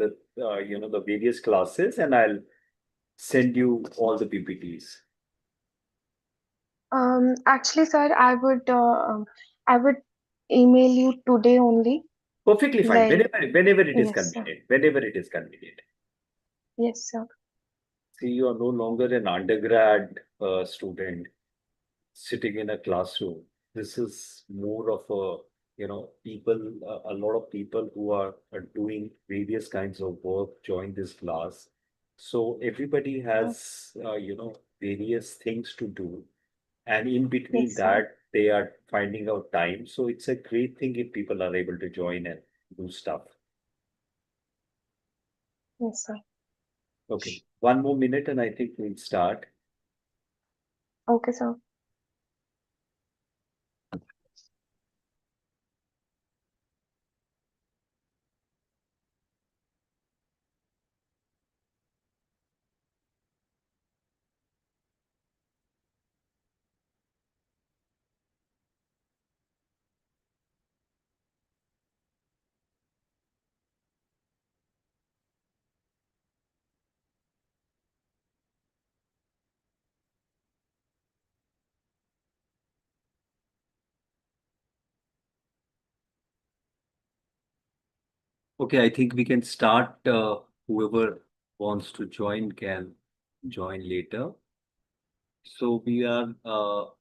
the various classes, and I'll send you all the PPTs. Actually, sir, I would email you today only. Perfectly fine. Like, Whenever it is yes, sir. convenient. Whenever it is convenient. Yes, sir. See, you are no longer an undergrad student sitting in a classroom. This is more of a, people, a lot of people who are doing various kinds of work join this class. So everybody Oh, has, various things to do. And in between yes, sir. that, they are finding out time. So it's a great thing if people are able to join and do stuff. Yes, sir. Okay, one more minute and I think we'll start. Okay, sir. Okay, I think we can start. Whoever wants to join can join later. So we are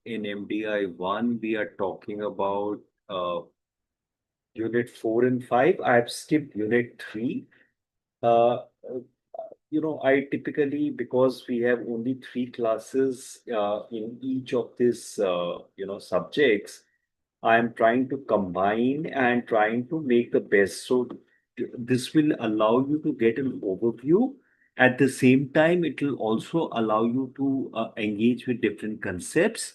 in MDI 1, we are talking about unit 4 and 5. I've skipped unit 3. Uh, I typically, because we have only 3 classes in each of these, subjects, I'm trying to combine and trying to make the best. So this will allow you to get an overview. At the same time, it will also allow you to engage with different concepts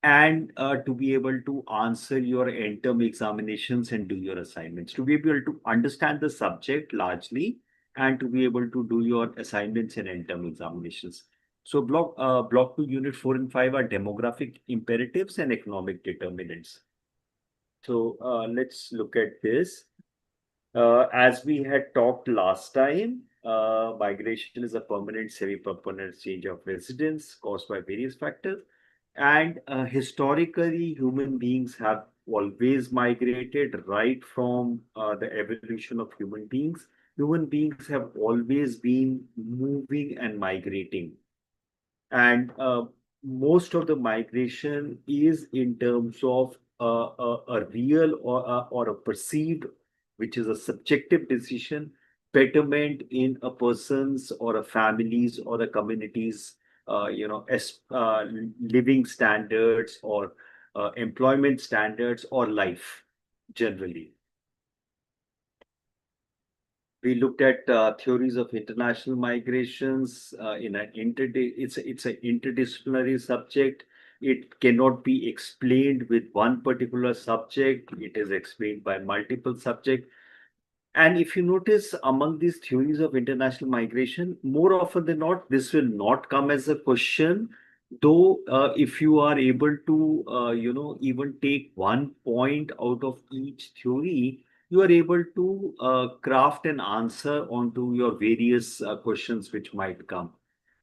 and to be able to answer your end-term examinations and do your assignments, to be able to understand the subject largely and to be able to do your assignments and end-term examinations. So block 2, unit 4 and 5 are demographic imperatives and economic determinants. So let's look at this. As we had talked last time, migration is a permanent, semi-permanent change of residence caused by various factors. And historically, human beings have always migrated right from the evolution of human beings. Human beings have always been moving and migrating. And most of the migration is in terms of a real or a perceived, which is a subjective decision, betterment in a person's or a family's or a community's, living standards or employment standards or life generally. We looked at theories of international migrations in an it's an interdisciplinary subject. It cannot be explained with one particular subject. It is explained by multiple subjects. And if you notice among these theories of international migration, more often than not, this will not come as a question. Though, if you are able to, even take one point out of each theory, you are able to craft an answer onto your various questions which might come.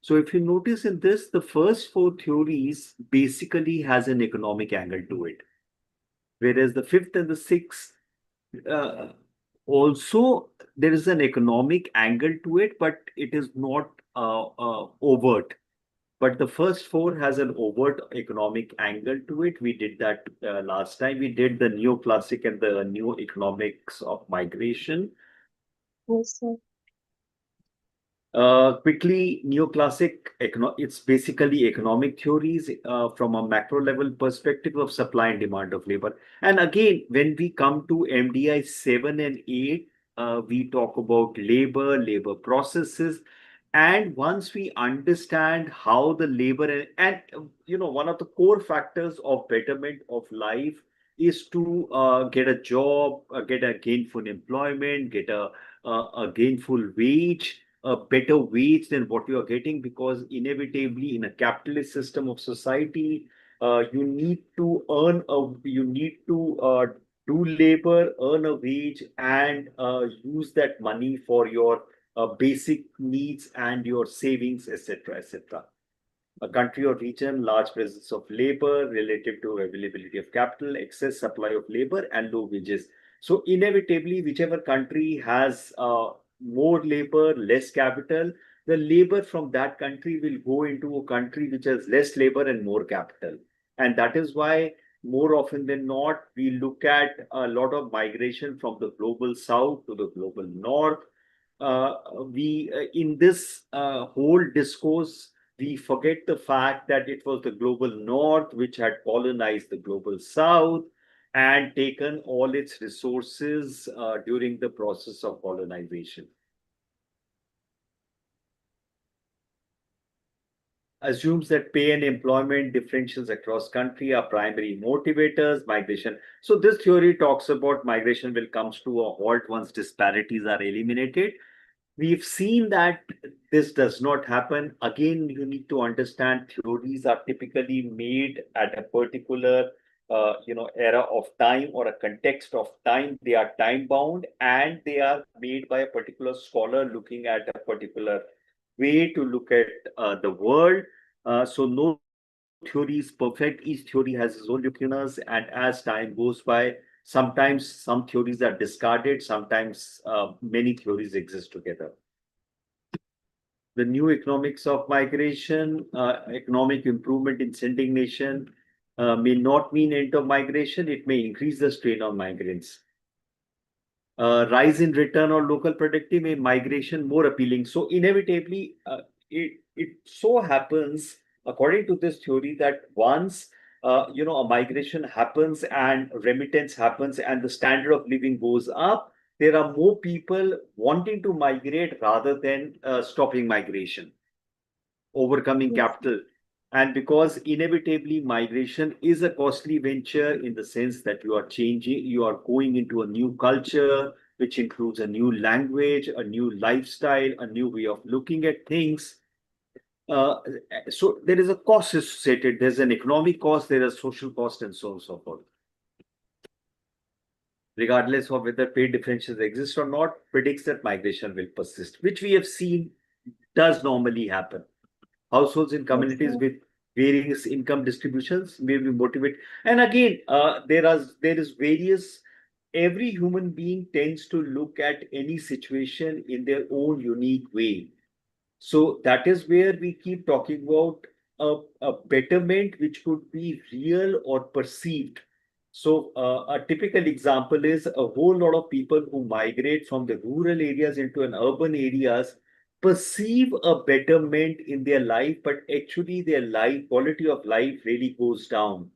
So, if you notice in this, the first 4 theories basically has an economic angle to it, whereas the fifth and the sixth uh, also there is an economic angle to it, but it is not overt. But the first 4 has an overt economic angle to it. We did that last time. We did the neoclassic and the new economics of migration. Yes, sir. Quickly, it's basically economic theories from a macro level perspective of supply and demand of labor. And again, when we come to MDI 7 and 8, we talk about labor processes. And once we understand how the labor one of the core factors of betterment of life is to get a job, get a gainful employment, get a gainful wage, a better wage than what you are getting, because inevitably in a capitalist system of society, you need to do labor, earn a wage, and use that money for your basic needs and your savings, etc., etc. A country or region, large presence of labor relative to availability of capital, excess supply of labor, and low wages. So, inevitably, whichever country has more labor, less capital, the labor from that country will go into a country which has less labor and more capital. And that is why, more often than not, we look at a lot of migration from the global south to the global north. We In this whole discourse, we forget the fact that it was the global north which had colonized the global south and taken all its resources during the process of colonization. Assumes that pay and employment differentials across country are primary motivators migration. So this theory talks about migration will comes to a halt once disparities are eliminated. We've seen that this does not happen. Again, you need to understand theories are typically made at a particular era of time or a context of time. They are time bound and they are made by a particular scholar looking at a particular way to look at the world. So no theory is perfect. Each theory has its own uniqueness, and as time goes by, sometimes some theories are discarded. Sometimes many theories exist together. The new economics of migration, economic improvement in sending nation may not mean end of migration. It may increase the strain on migrants. Rise in return or local productive make migration more appealing. So inevitably, it so happens, according to this theory, that once a migration happens and remittance happens and the standard of living goes up, there are more people wanting to migrate rather than stopping migration, overcoming Yes. capital. And because inevitably migration is a costly venture in the sense that you are changing, you are going into a new culture, which includes a new language, a new lifestyle, a new way of looking at things. Uh, so there is a cost associated. There's an economic cost, there is social cost, and so on and so forth. Regardless of whether pay differentials exist or not, predicts that migration will persist, which we have seen does normally happen. Households in Yes, communities sir. with various income distributions may be motivated. And again, there is various. Every human being tends to look at any situation in their own unique way. So that is where we keep talking about a betterment which could be real or perceived. So a typical example is a whole lot of people who migrate from the rural areas into an urban areas perceive a betterment in their life, but actually their life quality of life really goes down.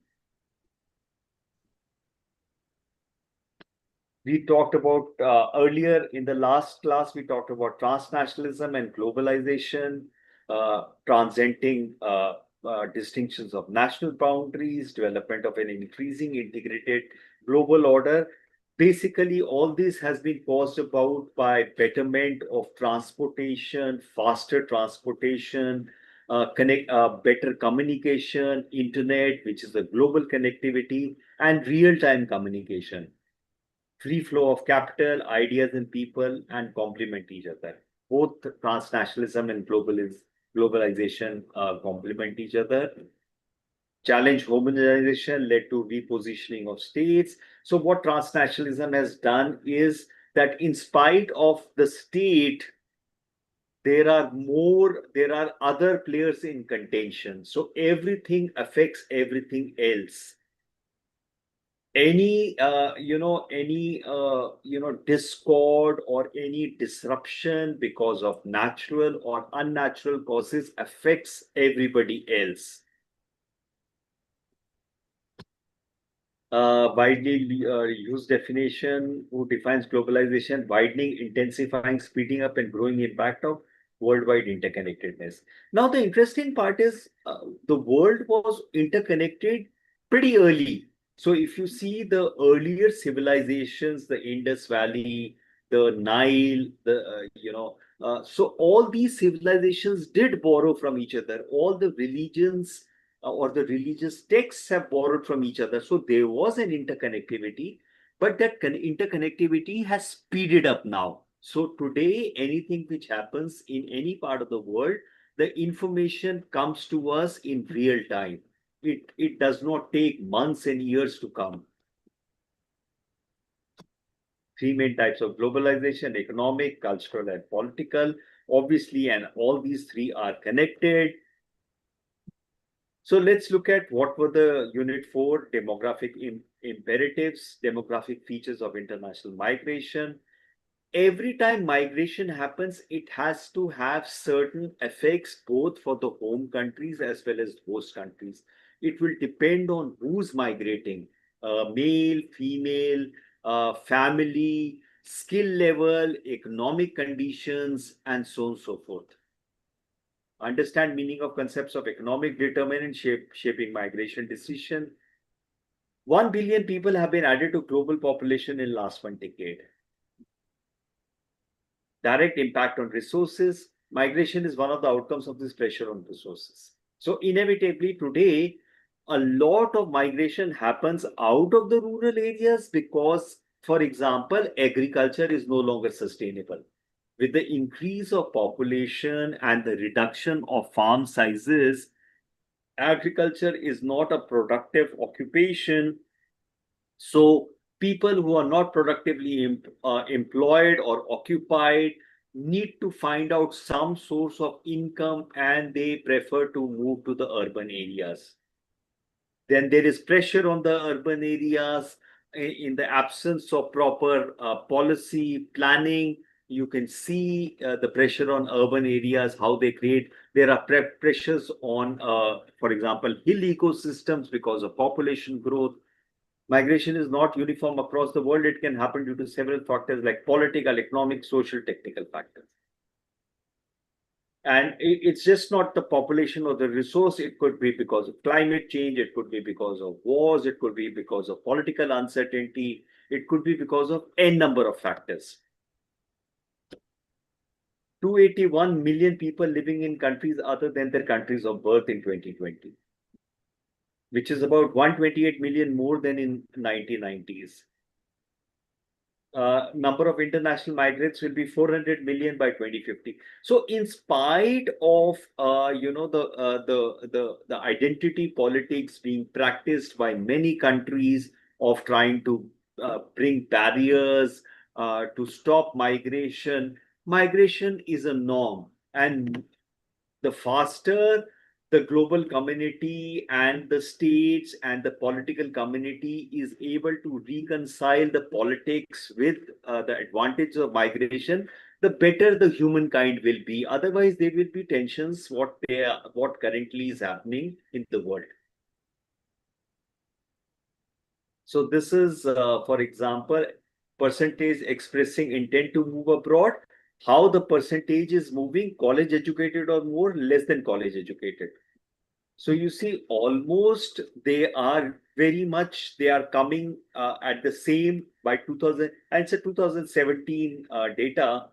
We talked about earlier in the last class, we talked about transnationalism and globalization, transcending distinctions of national boundaries, development of an increasing integrated global order. Basically, all this has been caused about by betterment of transportation, faster transportation, better communication, internet, which is a global connectivity, and real-time communication, free flow of capital, ideas, and people, and complement each other. Both transnationalism and globalization complement each other. Challenge homogenization led to repositioning of states. So, what transnationalism has done is that, in spite of the state, there are other players in contention. So, everything affects everything else. Any discord or any disruption because of natural or unnatural causes affects everybody else. Widely used definition who defines globalization: widening, intensifying, speeding up, and growing impact of worldwide interconnectedness. Now, the interesting part is the world was interconnected pretty early. So, if you see the earlier civilizations, the Indus Valley, the Nile, so all these civilizations did borrow from each other. All the religions or the religious texts have borrowed from each other. So there was an interconnectivity. But that interconnectivity has speeded up now. So today, anything which happens in any part of the world, the information comes to us in real time. It does not take months and years to come. Three main types of globalization: economic, cultural, and political. Obviously, and all these three are connected. So let's look at what were the Unit 4 demographic imperatives, demographic features of international migration. Every time migration happens, it has to have certain effects both for the home countries as well as host countries. It will depend on who's migrating, male, female, family, skill level, economic conditions, and so on and so forth. Understand meaning of concepts of economic determinant shaping migration decision. 1 billion people have been added to global population in last 1 decade. Direct impact on resources. Migration is one of the outcomes of this pressure on resources. So inevitably today, a lot of migration happens out of the rural areas because, for example, agriculture is no longer sustainable. With the increase of population and the reduction of farm sizes, agriculture is not a productive occupation. So people who are not productively employed or occupied need to find out some source of income, and they prefer to move to the urban areas. Then there is pressure on the urban areas in the absence of proper policy planning. You can see the pressure on urban areas, how they create. There are pressures on, for example, hill ecosystems because of population growth. Migration is not uniform across the world. It can happen due to several factors like political, economic, social, technical factors. And it's just not the population or the resource. It could be because of climate change. It could be because of wars. It could be because of political uncertainty. It could be because of n number of factors. 281 million people living in countries other than their countries of birth in 2020, which is about 128 million more than in 1990s. Number of international migrants will be 400 million by 2050. So, in spite of the identity politics being practiced by many countries of trying to bring barriers to stop migration, migration is a norm, and the faster the global community and the states and the political community is able to reconcile the politics with the advantage of migration, the better the humankind will be. Otherwise, there will be tensions. What currently is happening in the world. So this is, for example, percentage expressing intent to move abroad. How the percentage is moving: college educated or more, less than college educated. So you see, almost they are very much, they are coming at the same by 2000, and it's a 2017 data.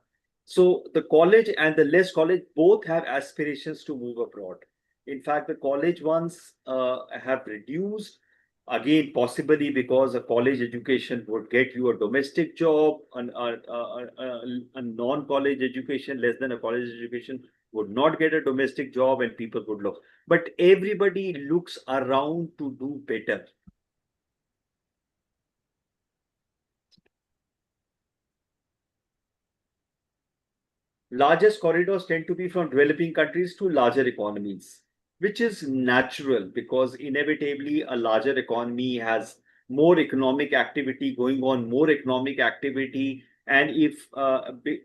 So the college and the less college both have aspirations to move abroad. In fact, the college ones have reduced, again, possibly because a college education would get you a domestic job, a non-college education, less than a college education, would not get a domestic job, and people would look. But everybody looks around to do better. Largest corridors tend to be from developing countries to larger economies, which is natural because inevitably a larger economy has more economic activity going on, more economic activity. And if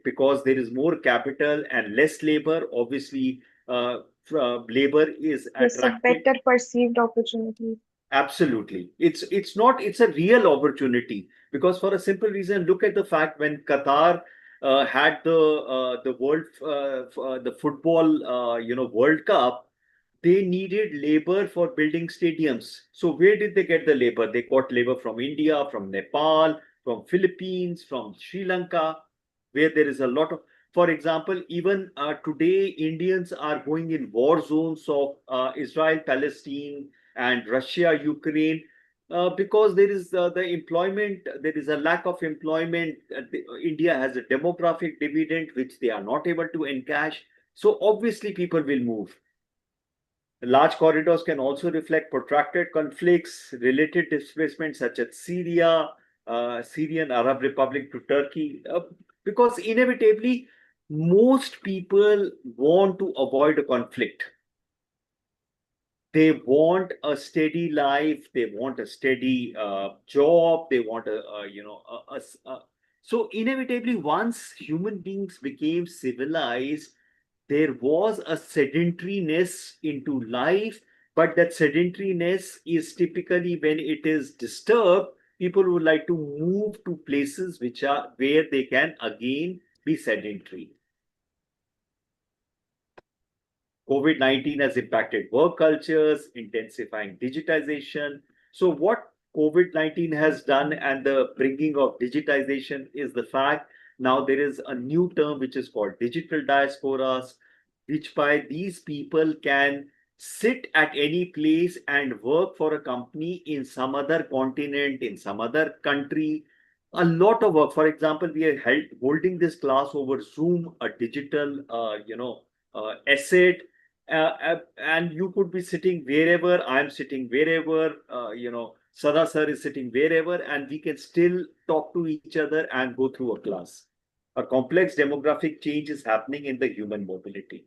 because there is more capital and less labor, obviously labor is Yes, a attracted. better perceived opportunity. Absolutely. It's not, it's a real opportunity because for a simple reason, look at the fact when Qatar had the world the football World Cup, they needed labor for building stadiums. So where did they get the labor? They got labor from India, from Nepal, from Philippines, from Sri Lanka, where there is a lot of, for example, even today, Indians are going in war zones of Israel, Palestine, and Russia, Ukraine. because there is the employment, there is a lack of employment. India has a demographic dividend which they are not able to encash. So obviously, people will move. Large corridors can also reflect protracted conflicts, related displacements such as Syria, Syrian Arab Republic to Turkey, because inevitably most people want to avoid a conflict. They want a steady life, they want a steady job, they want so inevitably once human beings became civilized, there was a sedentariness into life, but that sedentariness is typically when it is disturbed, people would like to move to places which are where they can again be sedentary. COVID-19 has impacted work cultures, intensifying digitization. So, what COVID-19 has done and the bringing of digitization is the fact now there is a new term which is called digital diasporas, which by these people can sit at any place and work for a company in some other continent, in some other country. A lot of work. For example, we are holding this class over Zoom, a digital, asset, and you could be sitting wherever, I'm sitting wherever, Sada sir is sitting wherever, and we can still talk to each other and go through a class. A complex demographic change is happening in the human mobility.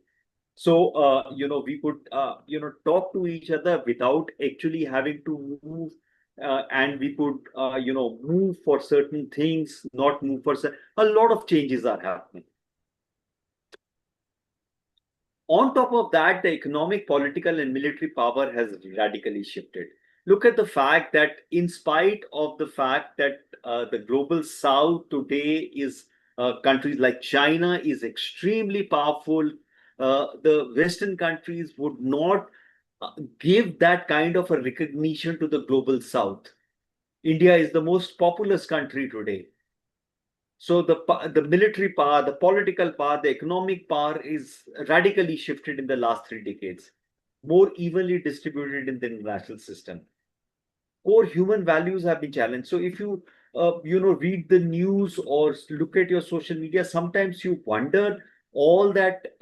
So, we could, talk to each other without actually having to move. And we could, move for certain things, not move for a lot of changes are happening. On top of that, the economic, political, and military power has radically shifted. Look at the fact that, in spite of the fact that the global south today is countries like China is extremely powerful, the Western countries would not give that kind of a recognition to the global south. India is the most populous country today. So the military power, the political power, the economic power is radically shifted in the last 3 decades, more evenly distributed in the international system. Core human values have been challenged. So if you read the news or look at your social media, sometimes you wonder all that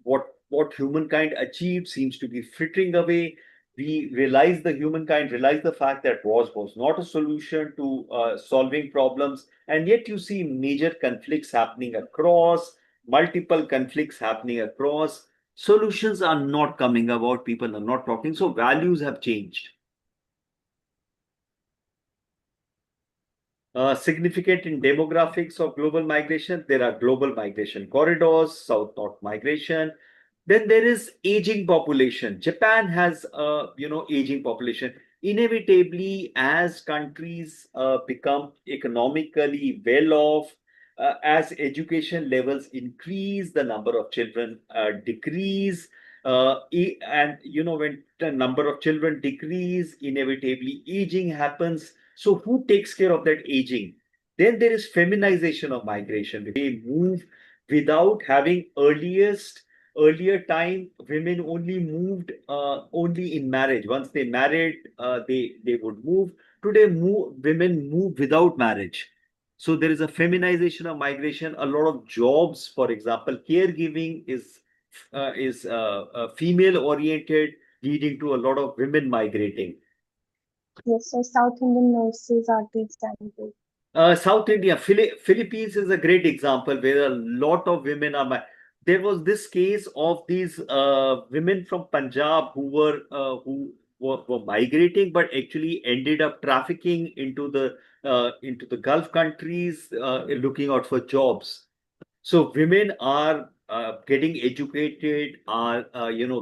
what humankind achieved seems to be frittering away. We realize the humankind realize the fact that wars was not a solution to solving problems, and yet you see major conflicts happening across, multiple conflicts happening across. Solutions are not coming about. People are not talking. So values have changed. Significant in demographics of global migration. There are global migration corridors, south-north migration. Then there is aging population. Japan has aging population. Inevitably, as countries become economically well off, as education levels increase, the number of children decrease. And when the number of children decrease, inevitably aging happens. So who takes care of that aging? Then there is feminization of migration. They move without having earlier time. Women only moved only in marriage. Once they married, they would move. Today, women move without marriage. So there is a feminization of migration. A lot of jobs, for example, caregiving is female oriented, leading to a lot of women migrating. Yes, so South Indian nurses are the example. South India, Philippines is a great example where a lot of women are. There was this case of these women from Punjab who were migrating, but actually ended up trafficking into the Gulf countries, looking out for jobs. So women are getting educated, are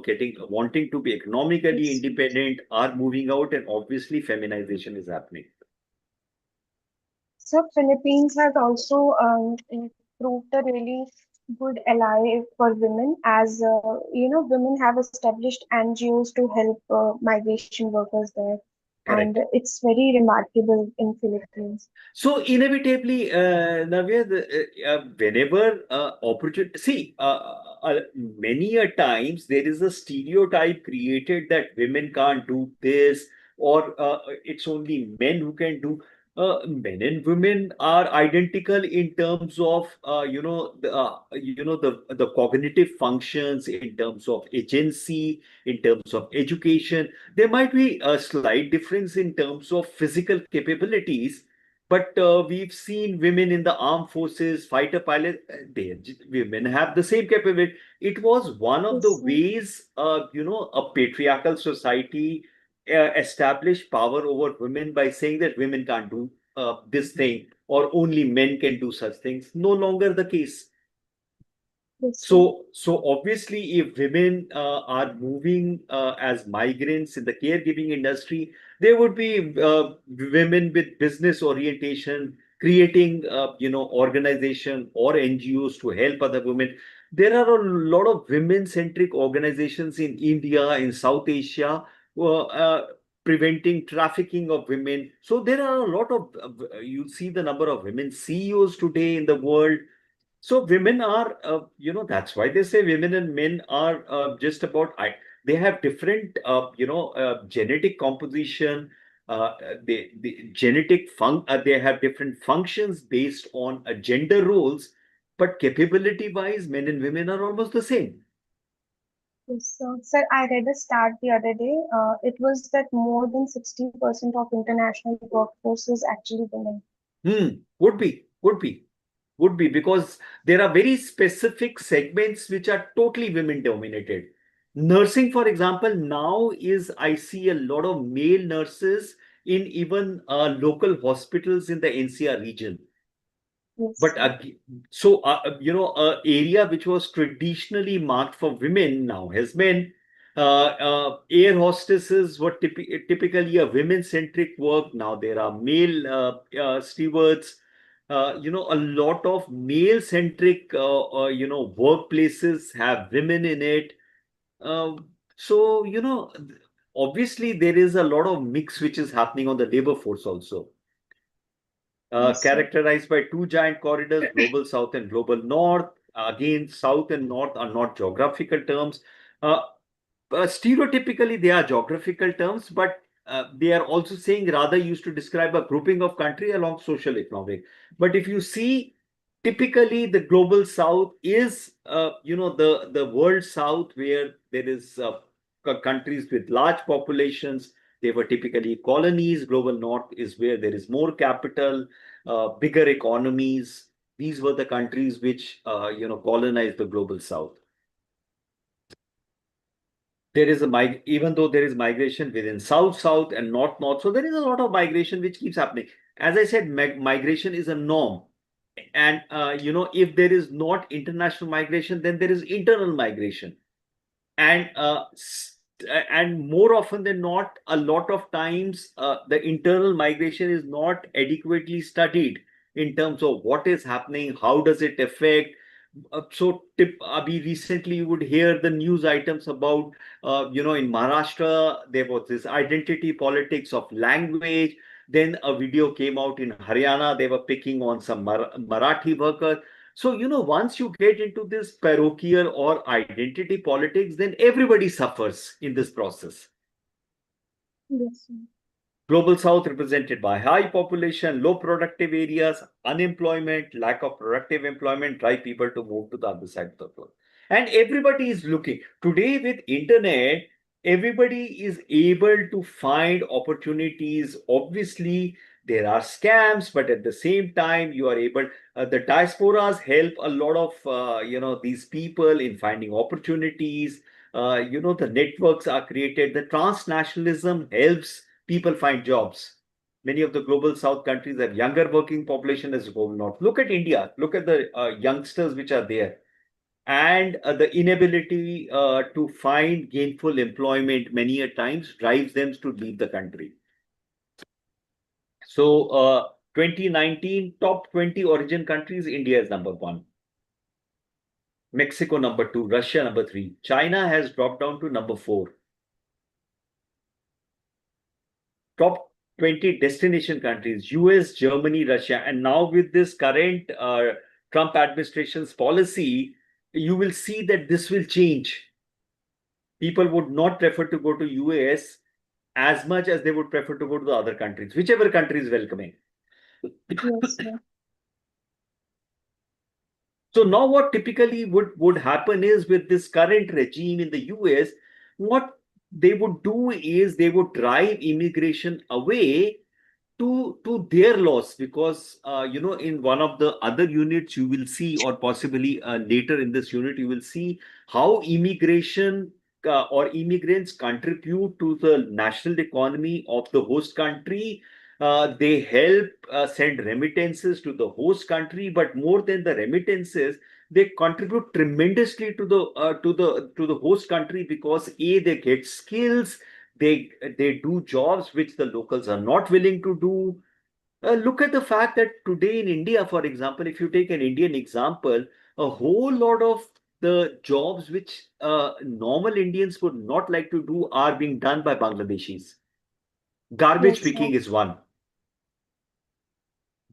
getting wanting to be economically Yes. independent, are moving out, and obviously feminization is happening. So Philippines has also proved a really good ally for women, as women have established NGOs to help migration workers there, and Correct. it's very remarkable in Philippines. So inevitably, Navya, whenever opportunity, see, many a times there is a stereotype created that women can't do this, or it's only men who can do. Men and women are identical in terms of the cognitive functions, in terms of agency, in terms of education. There might be a slight difference in terms of physical capabilities, but we've seen women in the armed forces, fighter pilots. Women have the same capability. It was one of the Yes, sir. ways, a patriarchal society established power over women by saying that women can't do this thing, or only men can do such things. No longer the case. Yes, sir. So obviously, if women are moving as migrants in the caregiving industry, there would be women with business orientation creating, organization or NGOs to help other women. There are a lot of women-centric organizations in India, in South Asia, preventing trafficking of women. So there are a lot of, you see the number of women CEOs today in the world. So women are, that's why they say women and men are just about, they have different, genetic composition. They have different functions based on gender roles, but capability wise, men and women are almost the same. Yes, sir. Sir, I read a stat the other day. It was that more than 60% of international workforce is actually women. Would be because there are very specific segments which are totally women dominated. Nursing, for example, now is, I see a lot of male nurses in even local hospitals in the NCR region. Yes, But sir. so, a area which was traditionally marked for women now has men. Air hostesses were typically a women-centric work. Now there are male stewards. A lot of male-centric, workplaces have women in it. So, obviously there is a lot of mix which is happening on the labor force also, Yes, sir. characterized by two giant corridors, Global South and Global North. Again, South and North are not geographical terms. Uh, Stereotypically, they are geographical terms, but they are also saying rather used to describe a grouping of country along social economic. But if you see, typically the global south is, the world south, where there is countries with large populations. They were typically colonies. Global north is where there is more capital, bigger economies. These were the countries which, colonized the global south. There is even though there is migration within south south and north north, so there is a lot of migration which keeps happening. As I said, migration is a norm. And if there is not international migration, then there is internal migration. And and more often than not, a lot of times the internal migration is not adequately studied in terms of what is happening, how does it affect. Abhi, recently you would hear the news items about, in Maharashtra, there was this identity politics of language. Then a video came out in Haryana, they were picking on some Marathi workers. So, once you get into this parochial or identity politics, then everybody suffers in this process. Yes, sir. Global South represented by high population, low productive areas, unemployment, lack of productive employment drive people to move to the other side of the world. And everybody is looking. Today with internet, everybody is able to find opportunities. Obviously, there are scams, but at the same time, you are able, the diasporas help a lot of, these people in finding opportunities. The networks are created. The transnationalism helps people find jobs. Many of the global south countries have younger working population as global north. Look at India. Look at the youngsters which are there, and the inability to find gainful employment many a times drives them to leave the country. So, 2019 top 20 origin countries, India is number one. Mexico number two, Russia number three. China has dropped down to number four. Top 20 destination countries: US, Germany, Russia. And now, with this current Trump administration's policy, you will see that this will change. People would not prefer to go to US, as much as they would prefer to go to the other countries, whichever country is welcoming. Yes, sir. So now what typically would happen is with this current regime in the US, what they would do is they would drive immigration away to their loss, because in one of the other units you will see, or possibly later in this unit you will see how immigration or immigrants contribute to the national economy of the host country. They help send remittances to the host country, but more than the remittances, they contribute tremendously to the host country, because they get skills, they do jobs which the locals are not willing to do. Look at the fact that today in India, for example, if you take an Indian example, a whole lot of the jobs which normal Indians would not like to do are being done by Bangladeshis. Garbage Yes, picking sir. is one.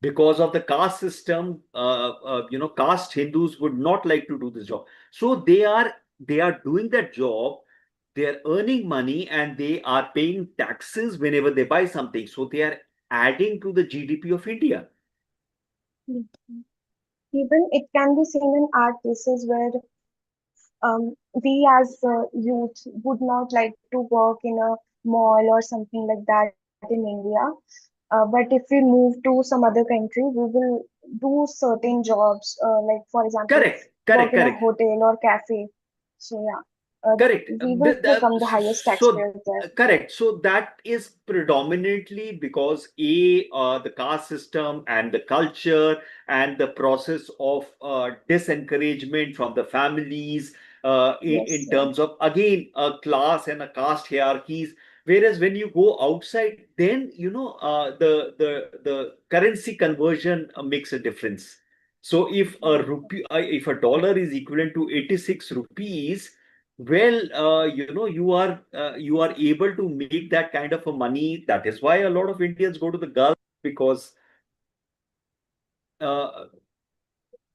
Because of the caste system, caste Hindus would not like to do this job. So they are doing that job, they are earning money, and they are paying taxes whenever they buy something. So they are adding to the GDP of India. Yes, sir. Even it can be seen in our cases where we as youth would not like to work in a mall or something like that in India. But if we move to some other country, we will do certain jobs, like for example, Correct, work in correct, a correct. hotel or cafe. So yeah, Correct. we will become the highest So, taxpayers there. correct. So that is predominantly because the caste system and the culture and the process of disencouragement from the families Yes, in sir. terms of, again, a class and a caste hierarchies. Whereas when you go outside, then the currency conversion makes a difference. So if a dollar is equivalent to 86 rupees, well, you are able to make that kind of a money. That is why a lot of Indians go to the Gulf, because uh,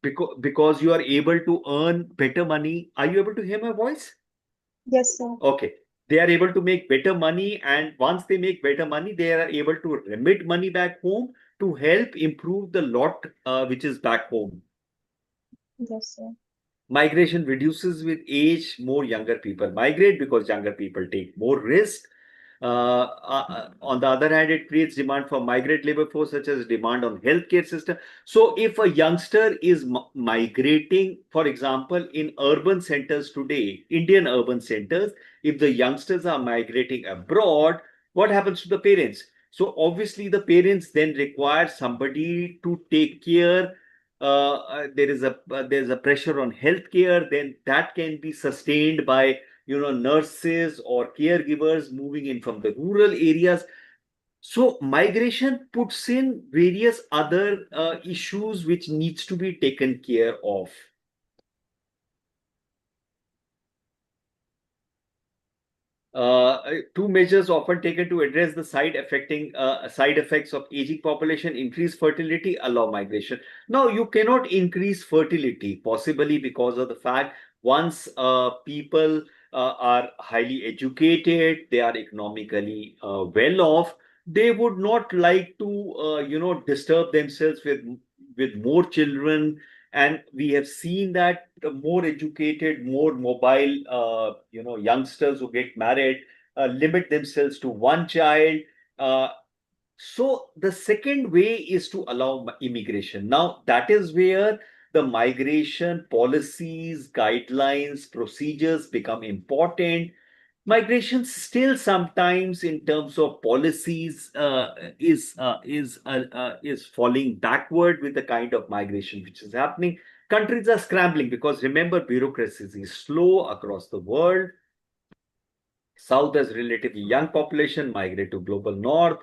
because you are able to earn better money. Are you able to hear my voice? Yes, sir. Okay. They are able to make better money, and once they make better money, they are able to remit money back home to help improve the lot which is back home. Yes, sir. Migration reduces with age. More younger people migrate because younger people take more risk. On the other hand, it creates demand for migrant labor force, such as demand on healthcare system. So if a youngster is migrating, for example, in urban centers today, Indian urban centers, if the youngsters are migrating abroad, what happens to the parents? So obviously the parents then require somebody to take care. There's a pressure on healthcare, then that can be sustained by nurses or caregivers moving in from the rural areas. So migration puts in various other issues which needs to be taken care of. Two measures often taken to address the side effects of aging population: increase fertility, allow migration. Now you cannot increase fertility, possibly because of the fact, once people are highly educated, they are economically well off, they would not like to disturb themselves with more children. And we have seen that the more educated, more mobile youngsters who get married limit themselves to one child. uh, so the second way is to allow immigration. Now that is where the migration policies, guidelines, procedures become important. Migration still sometimes, in terms of policies, is falling backward with the kind of migration which is happening. Countries are scrambling because, remember, bureaucracy is slow across the world. South has relatively young population, migrate to global north.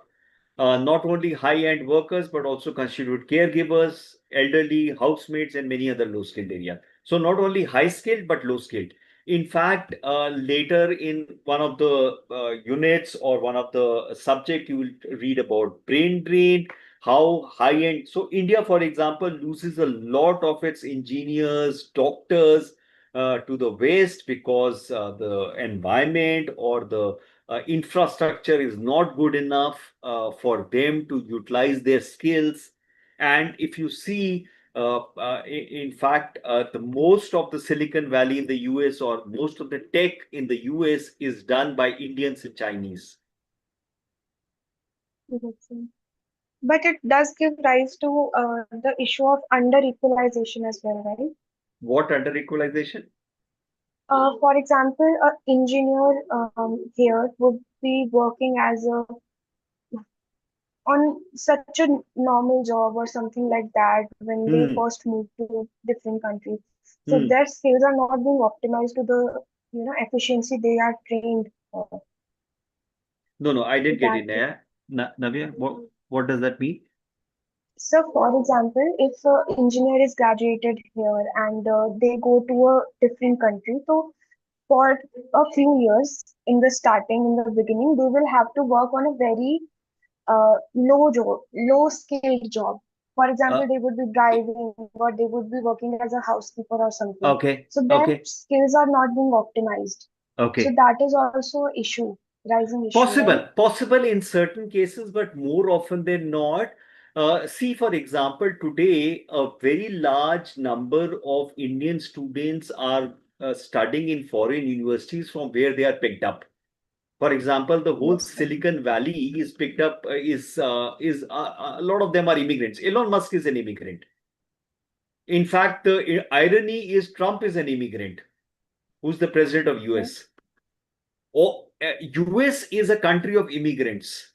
Not only high-end workers, but also constitute caregivers, elderly, housemates, and many other low-skilled areas. So not only high-skilled, but low-skilled. In fact, later in one of the units or one of the subject, you will read about brain drain, how high-end. So India, for example, loses a lot of its engineers, doctors to the West, because the environment or infrastructure is not good enough for them to utilize their skills. And if you see, in fact, the most of the Silicon Valley in the US or most of the tech in the US is done by Indians and Chinese. Yes, sir. But it does give rise to the issue of under equalization as well, right? What under equalization? For example, an engineer here would be working as a on such a normal job or something like that when they Hmm. first move to different countries. So Hmm. their skills are not being optimized to the efficiency they are trained for. No, no, I So didn't get that in there. Navya, what does that mean? so for example, if an engineer is graduated here and they go to a different country, so for a few years in the starting, in the beginning, they will have to work on a very low skilled job. For example, Uh, they would be driving or they would be working as a housekeeper or something. okay, So their okay, skills are not being optimized. So okay. that is also issue, rising issue, right? Possible in certain cases, but more often than not. See, for example, today a very large number of Indian students are studying in foreign universities from where they are picked up. For example, the whole Yes, sir. Silicon Valley is picked up is a lot of them are immigrants. Elon Musk is an immigrant. In fact, the irony is Trump is an immigrant who's the president of Okay. US. US is a country of immigrants,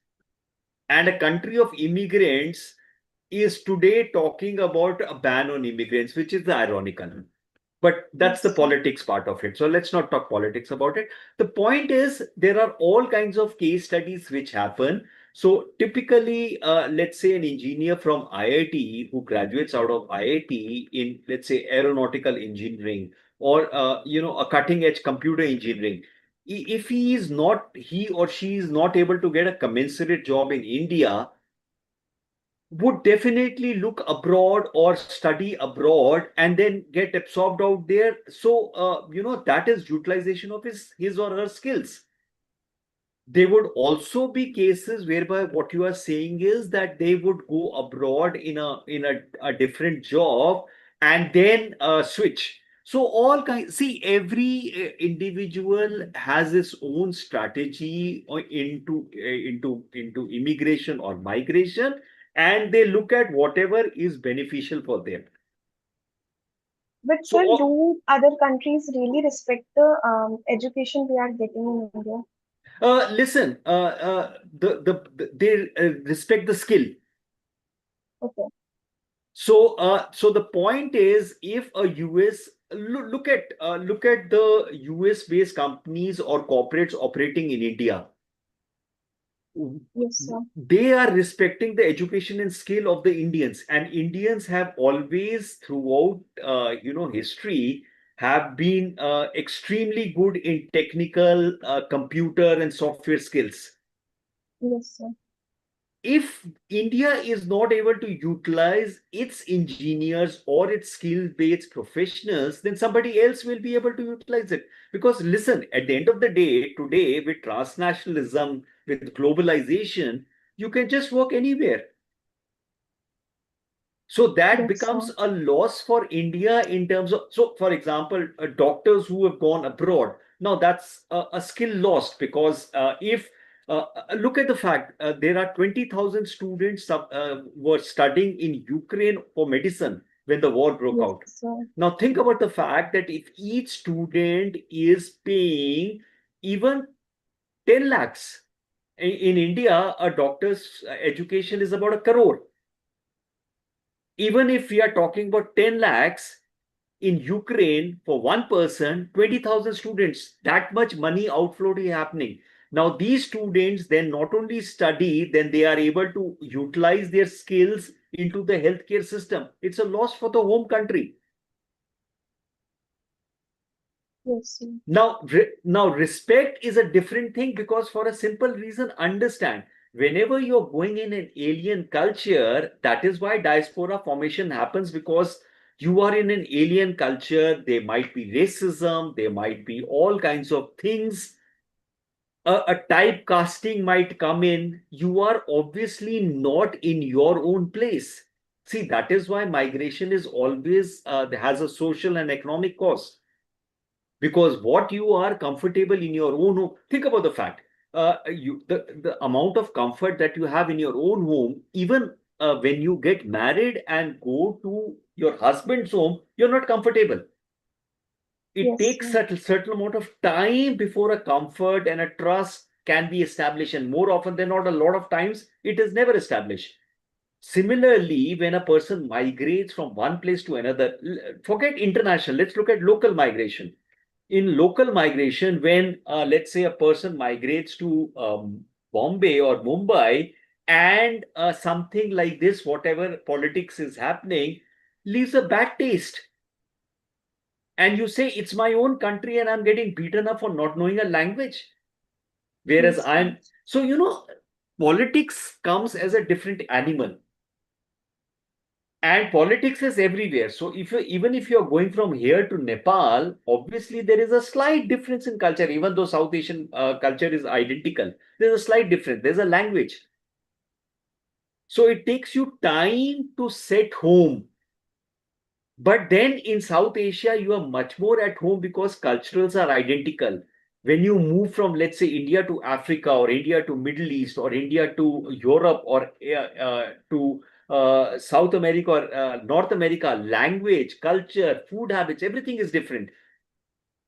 and a country of immigrants is today talking about a ban on immigrants, which is the ironical. But that's the Yes, sir. politics part of it. So let's not talk politics about it. The point is, there are all kinds of case studies which happen. So typically, let's say an engineer from IIT who graduates out of IIT in, let's say, aeronautical engineering or a cutting edge computer engineering. If he or she is not able to get a commensurate job in India, would definitely look abroad or study abroad and then get absorbed out there. So, that is utilization of his or her skills. There would also be cases whereby what you are saying is that they would go abroad in a different job and then switch. So all kinds, see, every individual has its own strategy into immigration or migration, and they look at whatever is beneficial for them. But So sir, do other countries really respect the education we are getting in India? listen, they respect the skill. Okay. So the point is, if a US look at the US based companies or corporates operating in India, Yes, sir. they are respecting the education and skill of the Indians, and Indians have always, throughout history, have been extremely good in technical computer and software skills. Yes, sir. If India is not able to utilize its engineers or its skill based professionals, then somebody else will be able to utilize it. Because listen, at the end of the day, today with transnationalism, with globalization, you can just work anywhere. So that Yes, becomes sir. a loss for India in terms of, so for example, doctors who have gone abroad. Now that's a skill lost because if look at the fact there are 20,000 students were studying in Ukraine for medicine when the war broke Yes, out. sir. Now think about the fact that if each student is paying even 10 lakhs in India, a doctor's education is about a crore. Even if we are talking about 10 lakhs in Ukraine for one person, 20,000 students, that much money outflow is happening. Now, these students then not only study, then they are able to utilize their skills into the healthcare system. It's a loss for the home country. Yes, sir. Now, respect is a different thing because for a simple reason, understand, whenever you're going in an alien culture, that is why diaspora formation happens because you are in an alien culture. There might be racism, there might be all kinds of things. a typecasting might come in. You are obviously not in your own place. See, that is why migration is always has a social and economic cost. Because what you are comfortable in your own home, think about the fact, the amount of comfort that you have in your own home, even when you get married and go to your husband's home, you're not comfortable. It Yes, takes sir. a certain amount of time before a comfort and a trust can be established, and more often than not, a lot of times it is never established. Similarly, when a person migrates from one place to another, forget international, let's look at local migration. In local migration, when let's say a person migrates to Bombay or Mumbai, and something like this, whatever politics is happening, leaves a bad taste. And you say, it's my own country and I'm getting beaten up for not knowing a language. Whereas Yes, sir. I'm, so, politics comes as a different animal. And politics is everywhere. So if you even if you're going from here to Nepal, obviously there is a slight difference in culture, even though South Asian culture is identical. There's a slight difference. There's a language. So it takes you time to set home. But then in South Asia, you are much more at home because cultures are identical. When you move from, let's say, India to Africa, or India to Middle East, or India to Europe, or to South America, or North America, language, culture, food habits, everything is different.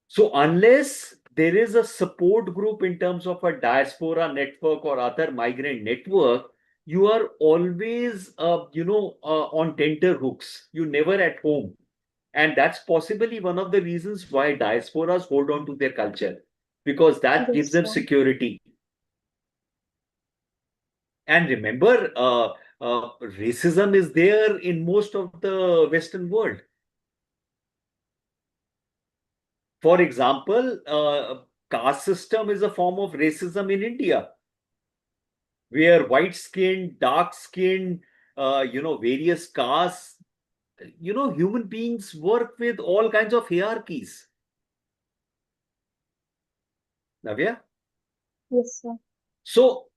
So unless there is a support group in terms of a diaspora network or other migrant network, you are always, on tenter hooks. You never at home. And that's possibly one of the reasons why diasporas hold on to their culture, because that gives Yes, them sir. security. And remember, racism is there in most of the Western world. For example, caste system is a form of racism in India, where white skin, dark skin, various castes, human beings work with all kinds of hierarchies. Navya? Yes, sir. So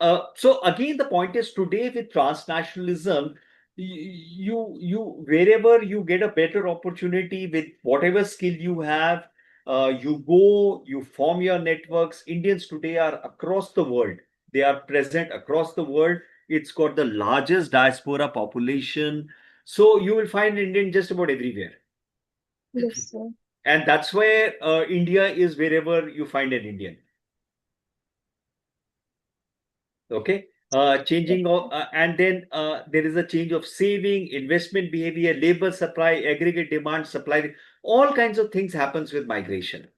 again, the point is, today with transnationalism, wherever you get a better opportunity with whatever skill you have, you go, you form your networks. Indians today are across the world. They are present across the world. It's got the largest diaspora population. So you will find Indian just about everywhere. Yes, sir. And that's where India is wherever you find an Indian. Okay. Yes, Changing of, and then there is a change of saving, investment behavior, labor supply, aggregate demand, supply. All kinds of things happens with migration.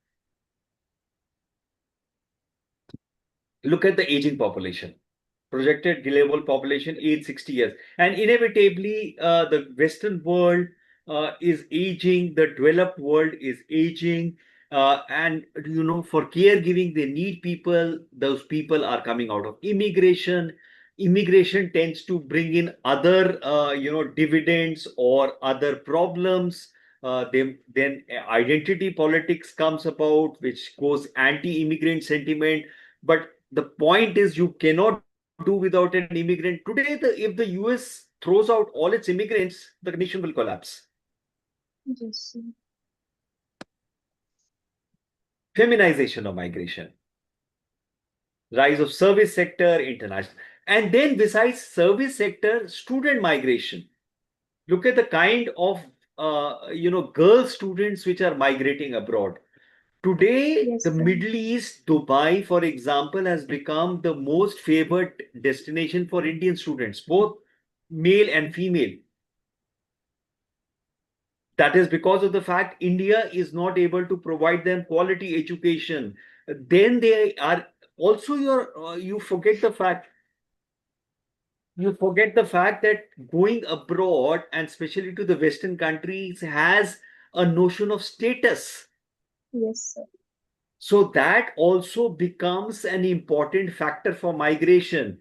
Look at the aging population. Projected global population age 60 years, and inevitably the Western world is aging, the developed world is aging, and for caregiving they need people. Those people are coming out of immigration. Immigration tends to bring in other dividends or other problems. Then identity politics comes about, which goes anti-immigrant sentiment. But the point is, you cannot do without an immigrant. Today, if the US throws out all its immigrants, the nation will collapse. yes, sir. Feminization of migration, rise of service sector, international. And then besides service sector, student migration. Look at the kind of girl students which are migrating abroad. Today, the Yes, sir. Middle East, Dubai, for example, has become the most favored destination for Indian students, both male and female. That is because of the fact India is not able to provide them quality education. Then they are also you forget the fact that going abroad, and especially to the Western countries, has a notion of status. Yes, sir. So that also becomes an important factor for migration.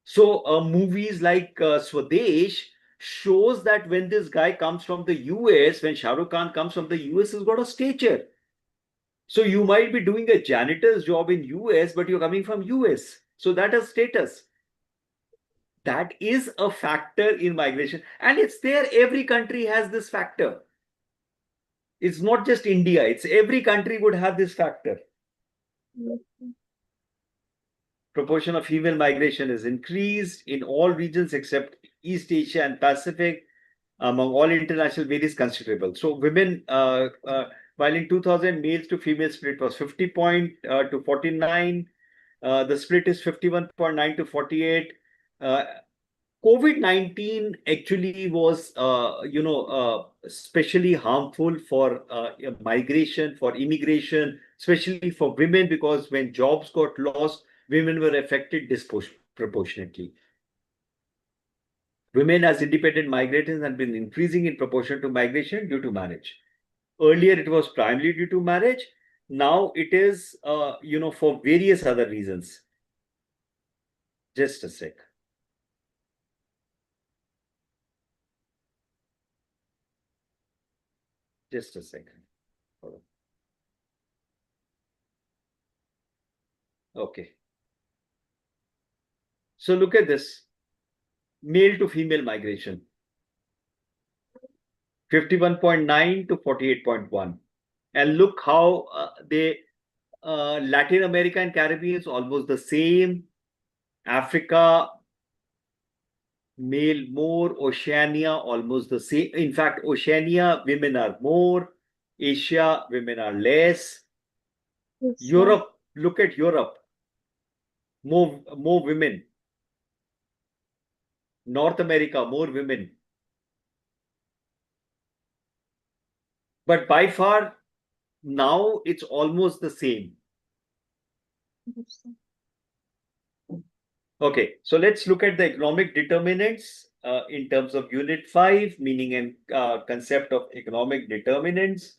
So movies like Swadesh shows that when this guy comes from the US, when Shah Rukh Khan comes from the US, he's got a stature. So you might be doing a janitor's job in US, but you're coming from US. So that is status. That is a factor in migration. And it's there. Every country has this factor. It's not just India. It's every country would have this factor. Yes, sir. Proportion of female migration is increased in all regions except East Asia and Pacific. Among all international varies considerable. So women, while in 2000 males to female split was 50 to 49, the split is 51.9 to 48. COVID-19 actually was, especially harmful for migration, for immigration, especially for women, because when jobs got lost, women were affected disproportionately. Women as independent migrators have been increasing in proportion to migration due to marriage. Earlier, it was primarily due to marriage. Now it is, for various other reasons. Just a sec. Just a second. Okay. So look at this. Male to female migration. 51.9 to 48.1. And look how Latin America and Caribbean is almost the same. Africa, male more. Oceania, almost the same. In fact, Oceania, women are more. Asia, women are less. Yes, sir. Europe, look at Europe. More women. North America, more women. But by far, now it's almost the same. Yes, sir. Okay, so let's look at the economic determinants in terms of Unit 5, meaning and concept of economic determinants.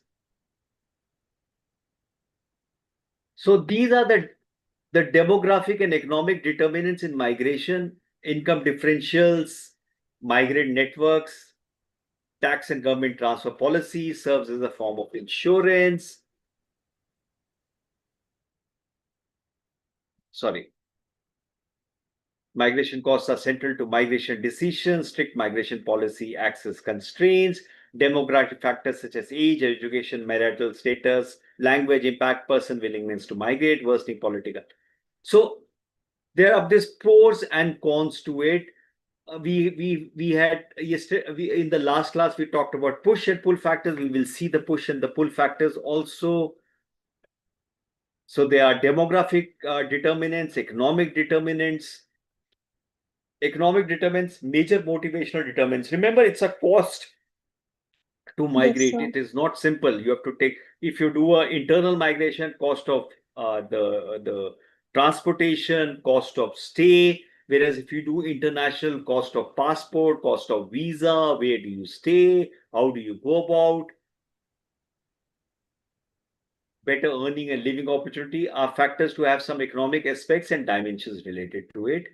So these are the demographic and economic determinants in migration, income differentials, migrant networks, tax and government transfer policy serves as a form of insurance. Sorry. Migration costs are central to migration decisions. Strict migration policy access constraints. Demographic factors such as age, education, marital status, language impact person willingness to migrate, worsening political. So there are these pros and cons to it. We had yesterday in the last class we talked about push and pull factors. We will see the push and the pull factors also. So there are demographic determinants, economic determinants. Economic determinants, major motivational determinants. Remember, it's a cost to Yes, migrate. sir. It is not simple. You have to take, if you do a internal migration, cost of the transportation, cost of stay. Whereas if you do international, cost of passport, cost of visa, where do you stay, how do you go about, better earning and living opportunity are factors to have some economic aspects and dimensions related to it.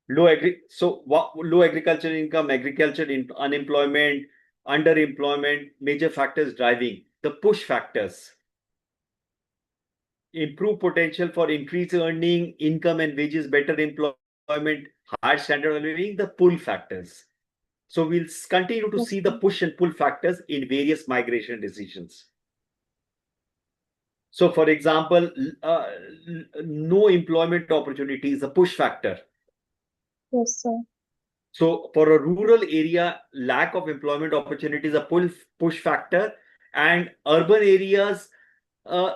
Low agricultural income, unemployment, underemployment, major factors driving the push factors. Improve potential for increased earning, income and wages, better employment, higher standard of living, the pull factors. So we'll continue to Yes, see the sir. push and pull factors in various migration decisions. So for example, no employment opportunity is a push factor. Yes, sir. So for a rural area, lack of employment opportunities a push factor, and urban areas, the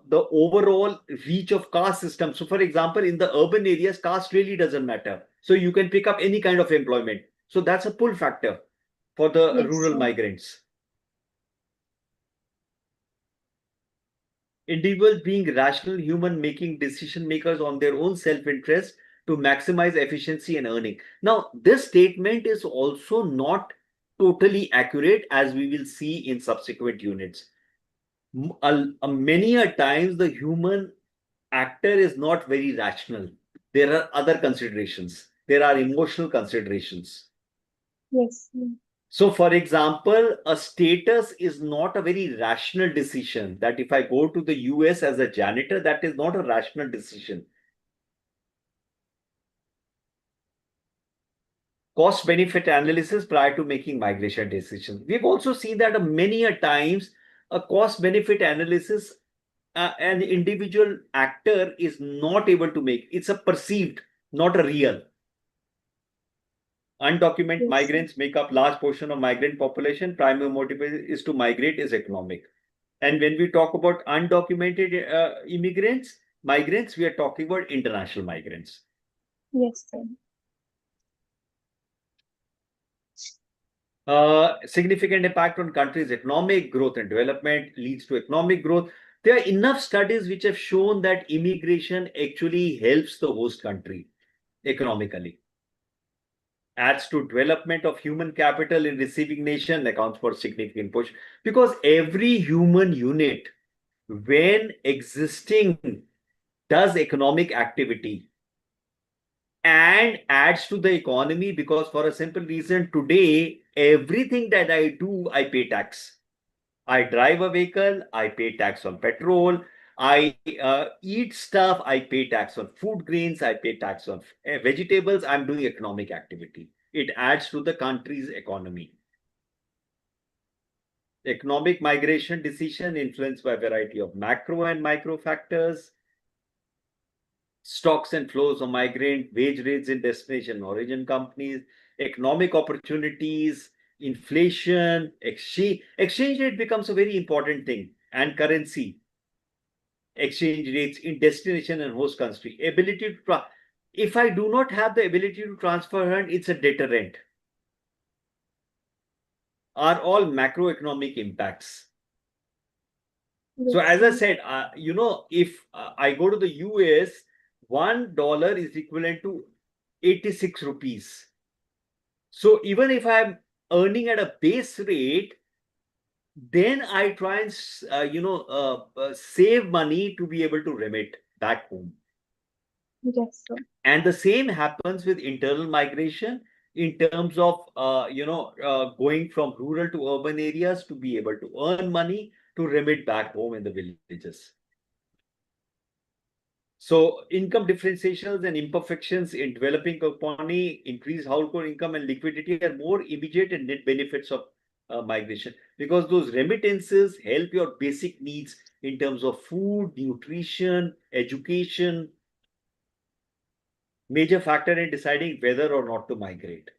the overall reach of caste system. So for example, in the urban areas, caste really doesn't matter. So you can pick up any kind of employment. So that's a pull factor for the Yes, rural sir. migrants. Individuals being rational human making decision makers on their own self-interest to maximize efficiency and earning. Now, this statement is also not totally accurate, as we will see in subsequent units. Many a times the human actor is not very rational. There are other considerations. There are emotional considerations. Yes, sir. So, for example, a status is not a very rational decision. That if I go to the US as a janitor, that is not a rational decision. Cost benefit analysis prior to making migration decisions. We've also seen that many a times a cost benefit analysis an individual actor is not able to make. It's a perceived, not a real. Undocumented Yes, sir. migrants make up large portion of migrant population. Primary motive is to migrate is economic. And when we talk about undocumented migrants, we are talking about international migrants. Yes, sir. Significant impact on countries' economic growth and development leads to economic growth. There are enough studies which have shown that immigration actually helps the host country economically, adds to development of human capital in receiving nation, accounts for significant push, because every human unit, when existing, does economic activity and adds to the economy, because for a simple reason, today everything that I do, I pay tax. I drive a vehicle, I pay tax on petrol. I eat stuff, I pay tax on food grains, I pay tax on vegetables. I'm doing economic activity. It adds to the country's economy. Economic migration decision influenced by a variety of macro and micro factors. Stocks and flows of migrant, wage rates in destination origin companies, economic opportunities, inflation, exchange rate becomes a very important thing, and currency, exchange rates in destination and host country. Ability to if I do not have the ability to transfer hand, it's a deterrent. Are all macroeconomic impacts. So Yes, as I sir. said, if I go to the US, $1 is equivalent to 86 rupees. So even if I'm earning at a base rate, then I try and save money to be able to remit back home. Yes, sir. And the same happens with internal migration in terms of going from rural to urban areas to be able to earn money to remit back home in the villages. So income differentiations and imperfections in developing economy, increased household income and liquidity are more immediate and net benefits of migration, because those remittances help your basic needs in terms of food, nutrition, education, major factor in deciding whether or not to migrate.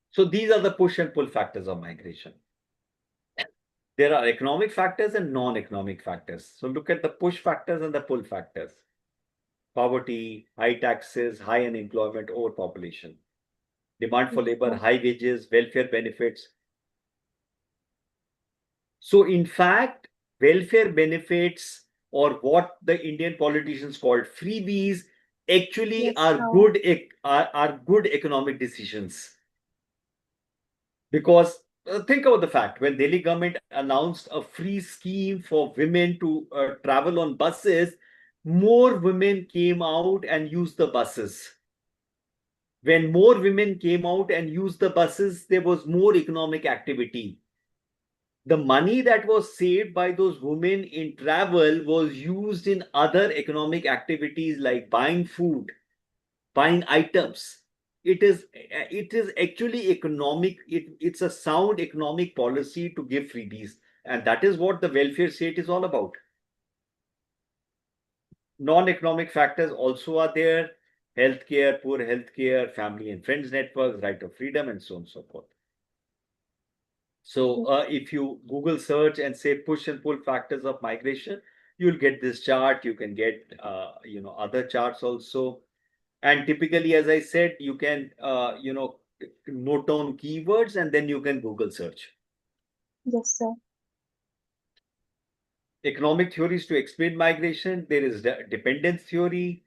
So these are the push and pull factors of migration. There are economic factors and non-economic factors. So look at the push factors and the pull factors. Poverty, high taxes, high unemployment, overpopulation. Demand for Yes, labor, sir. high wages, welfare benefits. So in fact, welfare benefits, or what the Indian politicians called freebies, actually Yes, are sir. good economic decisions. Because think about the fact, when Delhi government announced a free scheme for women to travel on buses, more women came out and used the buses. When more women came out and used the buses, there was more economic activity. The money that was saved by those women in travel was used in other economic activities like buying food, buying items. It is actually economic. It's a sound economic policy to give freebies, and that is what the welfare state is all about. Non-economic factors also are there: healthcare, poor healthcare, family and friends networks, right of freedom, and so on and so forth. So if you Google search and say push and pull factors of migration, you'll get this chart. You can get other charts also. And typically, as I said, you can note down keywords and then you can Google search. Yes, sir. Economic theories to explain migration. There is dependence theory.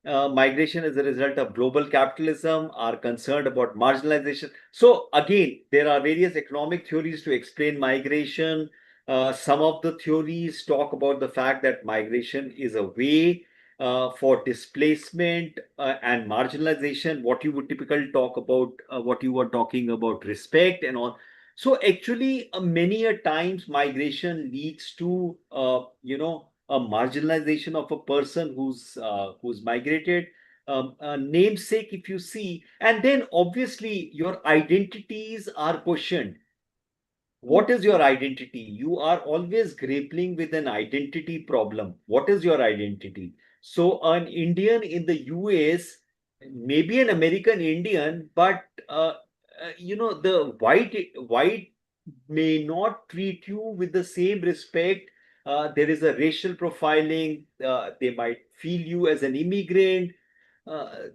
Migration as a result of global capitalism, are concerned about marginalization. So again, there are various economic theories to explain migration. Some of the theories talk about the fact that migration is a way for displacement and marginalization, what you would typically talk about, what you were talking about, respect and all. So actually, many a times migration leads to, a marginalization of a person who's migrated. Namesake, if you see, and then obviously your identities are questioned. What is Yes, your identity? You are always grappling with an identity problem. What is your identity? So an Indian in the US, maybe an American Indian, but the white may not treat you with the same respect. There is a racial profiling. They might feel you as an immigrant.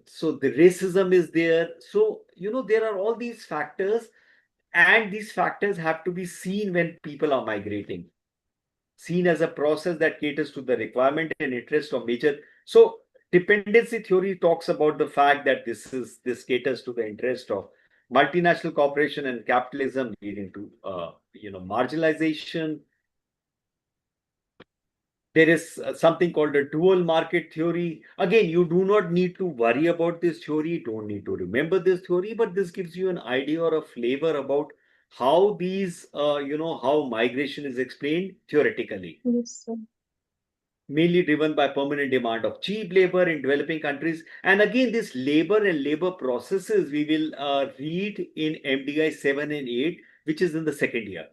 So the racism is there. So there are all these factors, and these factors have to be seen when people are migrating, seen as a process that caters to the requirement and interest of major. So dependency theory talks about the fact that this caters to the interest of multinational corporation and capitalism, leading to marginalization. There is something called a dual market theory. Again, you do not need to worry about this theory, don't need to remember this theory, but this gives you an idea or a flavor about how how migration is explained theoretically. yes, sir. Mainly driven by permanent demand of cheap labor in developing countries. And again, this labor and labor processes we will read in MDI 7 and 8, which is in the second year.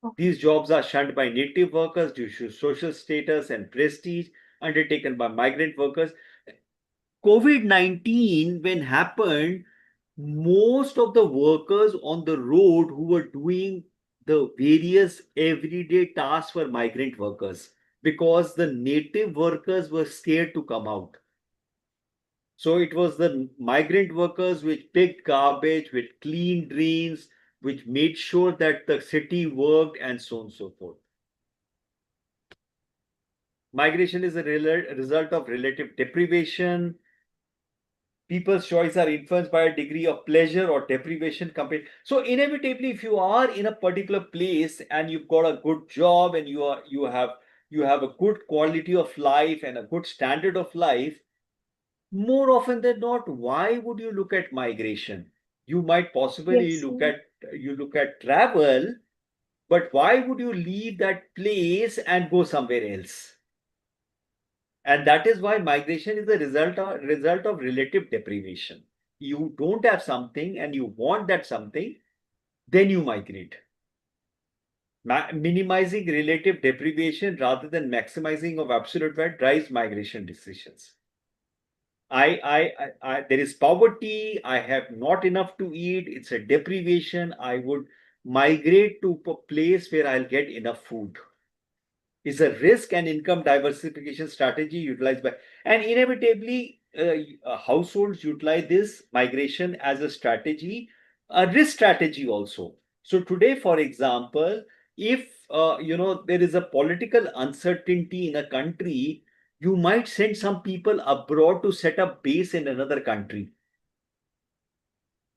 Okay. These jobs are shunned by native workers due to social status and prestige, undertaken by migrant workers. COVID 19, when happened, most of the workers on the road who were doing the various everyday tasks were migrant workers, because the native workers were scared to come out. So it was the migrant workers which picked garbage, which cleaned drains, which made sure that the city worked, and so on and so forth. Migration is a result of relative deprivation. People's choice are influenced by a degree of pleasure or deprivation compared. So inevitably, if you are in a particular place and you've got a good job and you have a good quality of life and a good standard of life, more often than not, why would you look at migration? You might possibly Yes, look sir. at you look at travel, but why would you leave that place and go somewhere else? And that is why migration is the result of relative deprivation. You don't have something and you want that something, then you migrate. Minimizing relative deprivation rather than maximizing of absolute wealth drives migration decisions. There is poverty. I have not enough to eat. It's a deprivation. I would migrate to a place where I'll get enough food. Is a risk and income diversification strategy utilized by, and inevitably households utilize this migration as a strategy, a risk strategy also. So today, for example, if there is a political uncertainty in a country, you might send some people abroad to set up base in another country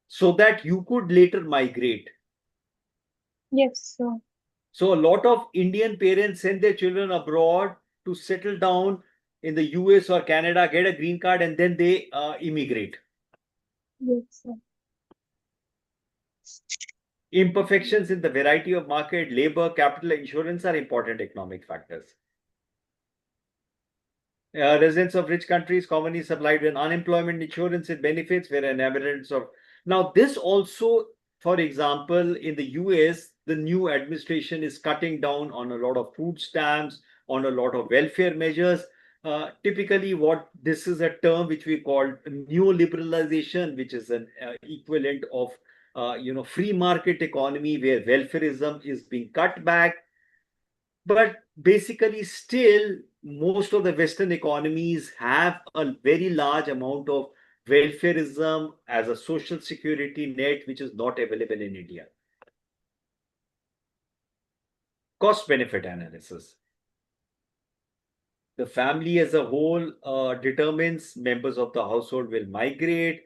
so that you could later migrate. Yes, sir. So a lot of Indian parents send their children abroad to settle down in the US or Canada, get a green card, and then they immigrate. Yes, sir. Imperfections in the variety of market, labor, capital, insurance are important economic factors. Residents of rich countries commonly supplied with unemployment insurance and benefits were an evidence of. Now, this also, for example, in the US, the new administration is cutting down on a lot of food stamps, on a lot of welfare measures. Typically, what this is a term which we call neoliberalization, which is an equivalent of free market economy where welfareism is being cut back. But basically, still, most of the Western economies have a very large amount of welfareism as a social security net, which is not available in India. Cost benefit analysis. The family as a whole determines members of the household will migrate.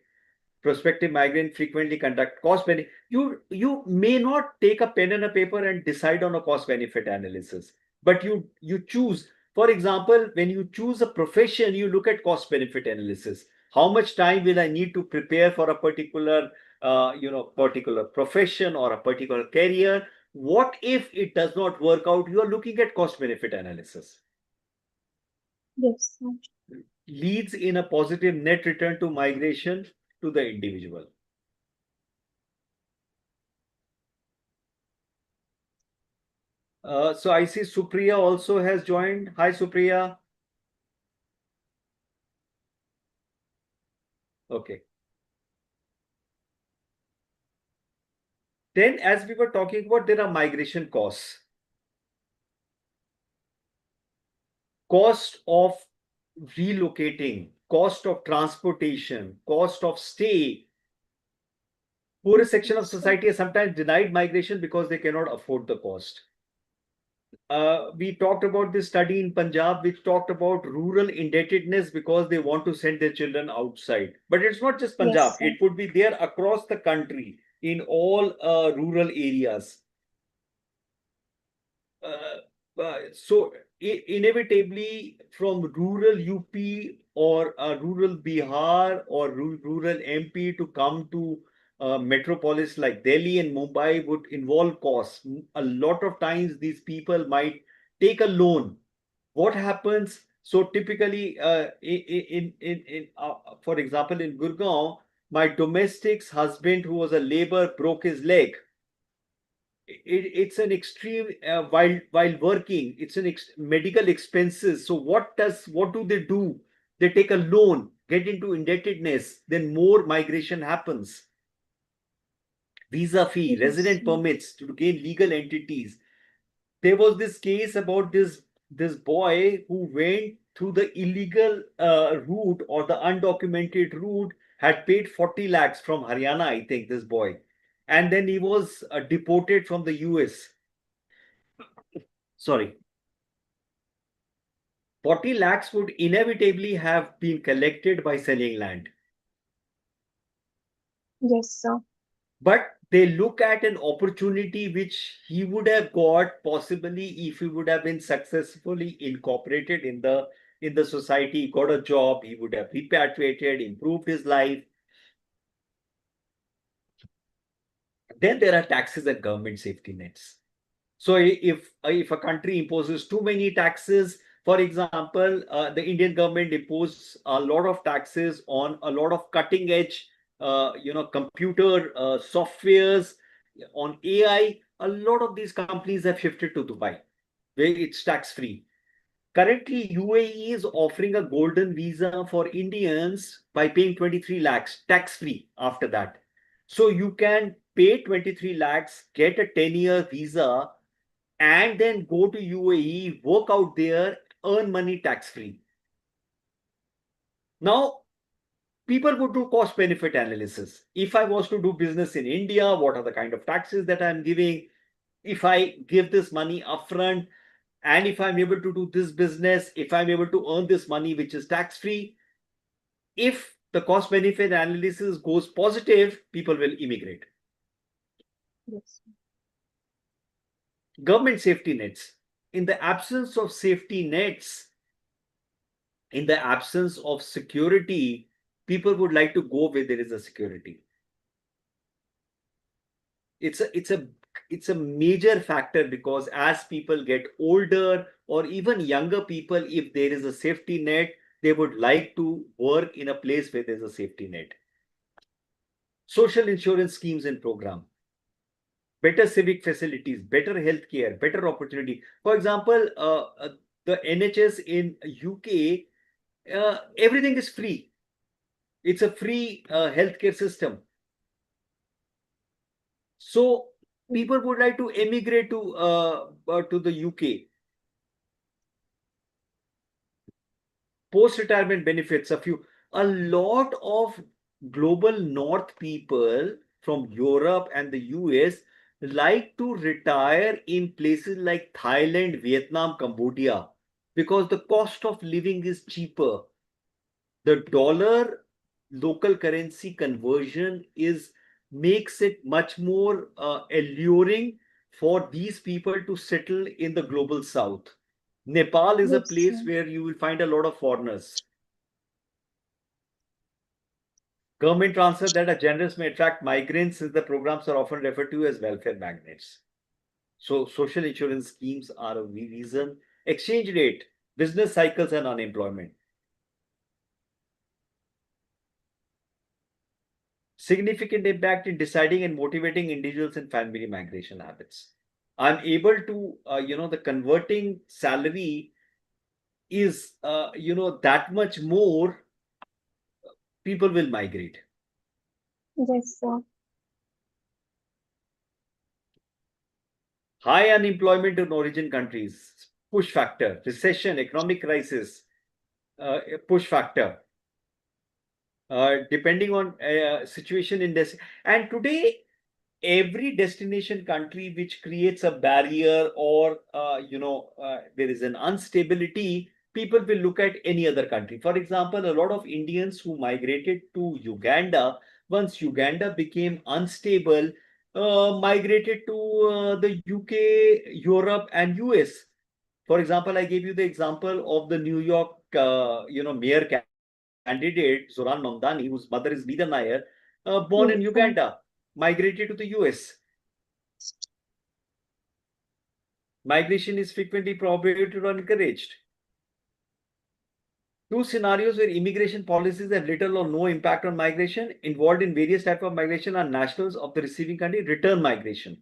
Prospective migrants frequently conduct cost benefit. You may not take a pen and a paper and decide on a cost benefit analysis, but you choose. For example, when you choose a profession, you look at cost benefit analysis. How much time will I need to prepare for a particular, particular profession or a particular career? What if it does not work out? You are looking at cost benefit analysis. Yes. Leads in a positive net return to migration to the individual. So I see Supriya also has joined. Hi, Supriya. Okay. Then, as we were talking about, there are migration costs. Cost of relocating, cost of transportation, cost of stay. Poorest section of society is sometimes denied migration because they cannot afford the cost. We talked about this study in Punjab, which talked about rural indebtedness because they want to send their children outside. But it's not just Punjab, Yes. it would be there across the country in all rural areas. So inevitably from rural UP or rural Bihar or rural MP to come to metropolis like Delhi and Mumbai would involve costs. A lot of times these people might take a loan. What happens? So typically, for example, in Gurgaon, my domestic's husband, who was a labor, broke his leg. It's an extreme while working. It's an medical expenses. So what do they do? They take a loan, get into indebtedness, then more migration happens. Visa fee, Yes. resident permits to gain legal entities. There was this case about this boy who went through the illegal route or the undocumented route, had paid 40 lakhs from Haryana, I think, this boy, and then he was deported from the US. Sorry, 40 lakhs would inevitably have been collected by selling land. Yes, sir. But they look at an opportunity which he would have got possibly if he would have been successfully incorporated in the society, got a job, he would have repatriated, improved his life. Then there are taxes and government safety nets. So if a country imposes too many taxes, for example, the Indian government imposed a lot of taxes on a lot of cutting edge, computer softwares, on AI. A lot of these companies have shifted to Dubai, where it's tax free. Currently, UAE is offering a golden visa for Indians by paying 23 lakhs tax free after that. So you can pay 23 lakhs, get a 10-year visa, and then go to UAE, work out there, earn money tax free. Now, people would do cost benefit analysis. If I was to do business in India, what are the kind of taxes that I'm giving? If I give this money upfront, and if I'm able to do this business, if I'm able to earn this money which is tax free, if the cost benefit analysis goes positive, people will immigrate. Yes. Government safety nets. In the absence of safety nets, in the absence of security, people would like to go where there is a security. It's a major factor because as people get older or even younger people, if there is a safety net, they would like to work in a place where there's a safety net. Social insurance schemes and program, better civic facilities, better healthcare, better opportunity. For example, the NHS in UK, everything is free. It's a free healthcare system. So people would like to emigrate to the UK. Post-retirement benefits, a lot of global North people from Europe and the US like to retire in places like Thailand, Vietnam, Cambodia because the cost of living is cheaper. The dollar local currency conversion is makes it much more alluring for these people to settle in the global south. Nepal is a Yes, place where you will find a lot of foreigners. Government transfers that are generous may attract migrants, since the programs are often referred to as welfare magnets. So, social insurance schemes are a reason. Exchange rate, business cycles, and unemployment. Significant impact in deciding and motivating individuals and family migration habits. I'm able to, the converting salary is, that much more, people will migrate. yes, sir. High unemployment in origin countries, push factor. Recession, economic crisis, push factor. Depending on situation in this. And today, every destination country which creates a barrier or there is an instability, people will look at any other country. For example, a lot of Indians who migrated to Uganda, once Uganda became unstable, migrated to the UK, Europe, and US. For example, I gave you the example of the New York mayor candidate Zoran Mamdani, whose mother is Meera Nair, born in Yes, Uganda, sir. migrated to the US. Migration is frequently prohibited or encouraged. Two scenarios where immigration policies have little or no impact on migration. Involved in various types of migration are nationals of the receiving country. Return migration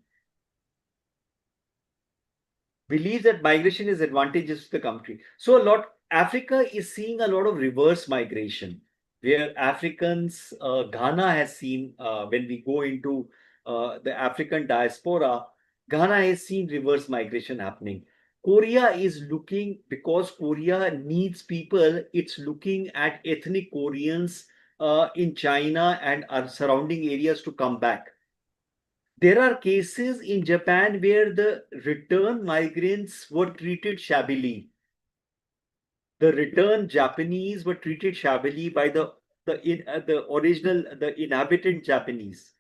believes that migration is advantageous to the country. So a lot, Africa is seeing a lot of reverse migration, where Africans, Ghana has seen, when we go into the African diaspora, Ghana has seen reverse migration happening. Korea is looking, because Korea needs people, it's looking at ethnic Koreans in China and our surrounding areas to come back. There are cases in Japan where the return migrants were treated shabbily. The return Japanese were treated shabbily by the original, the inhabitant Japanese.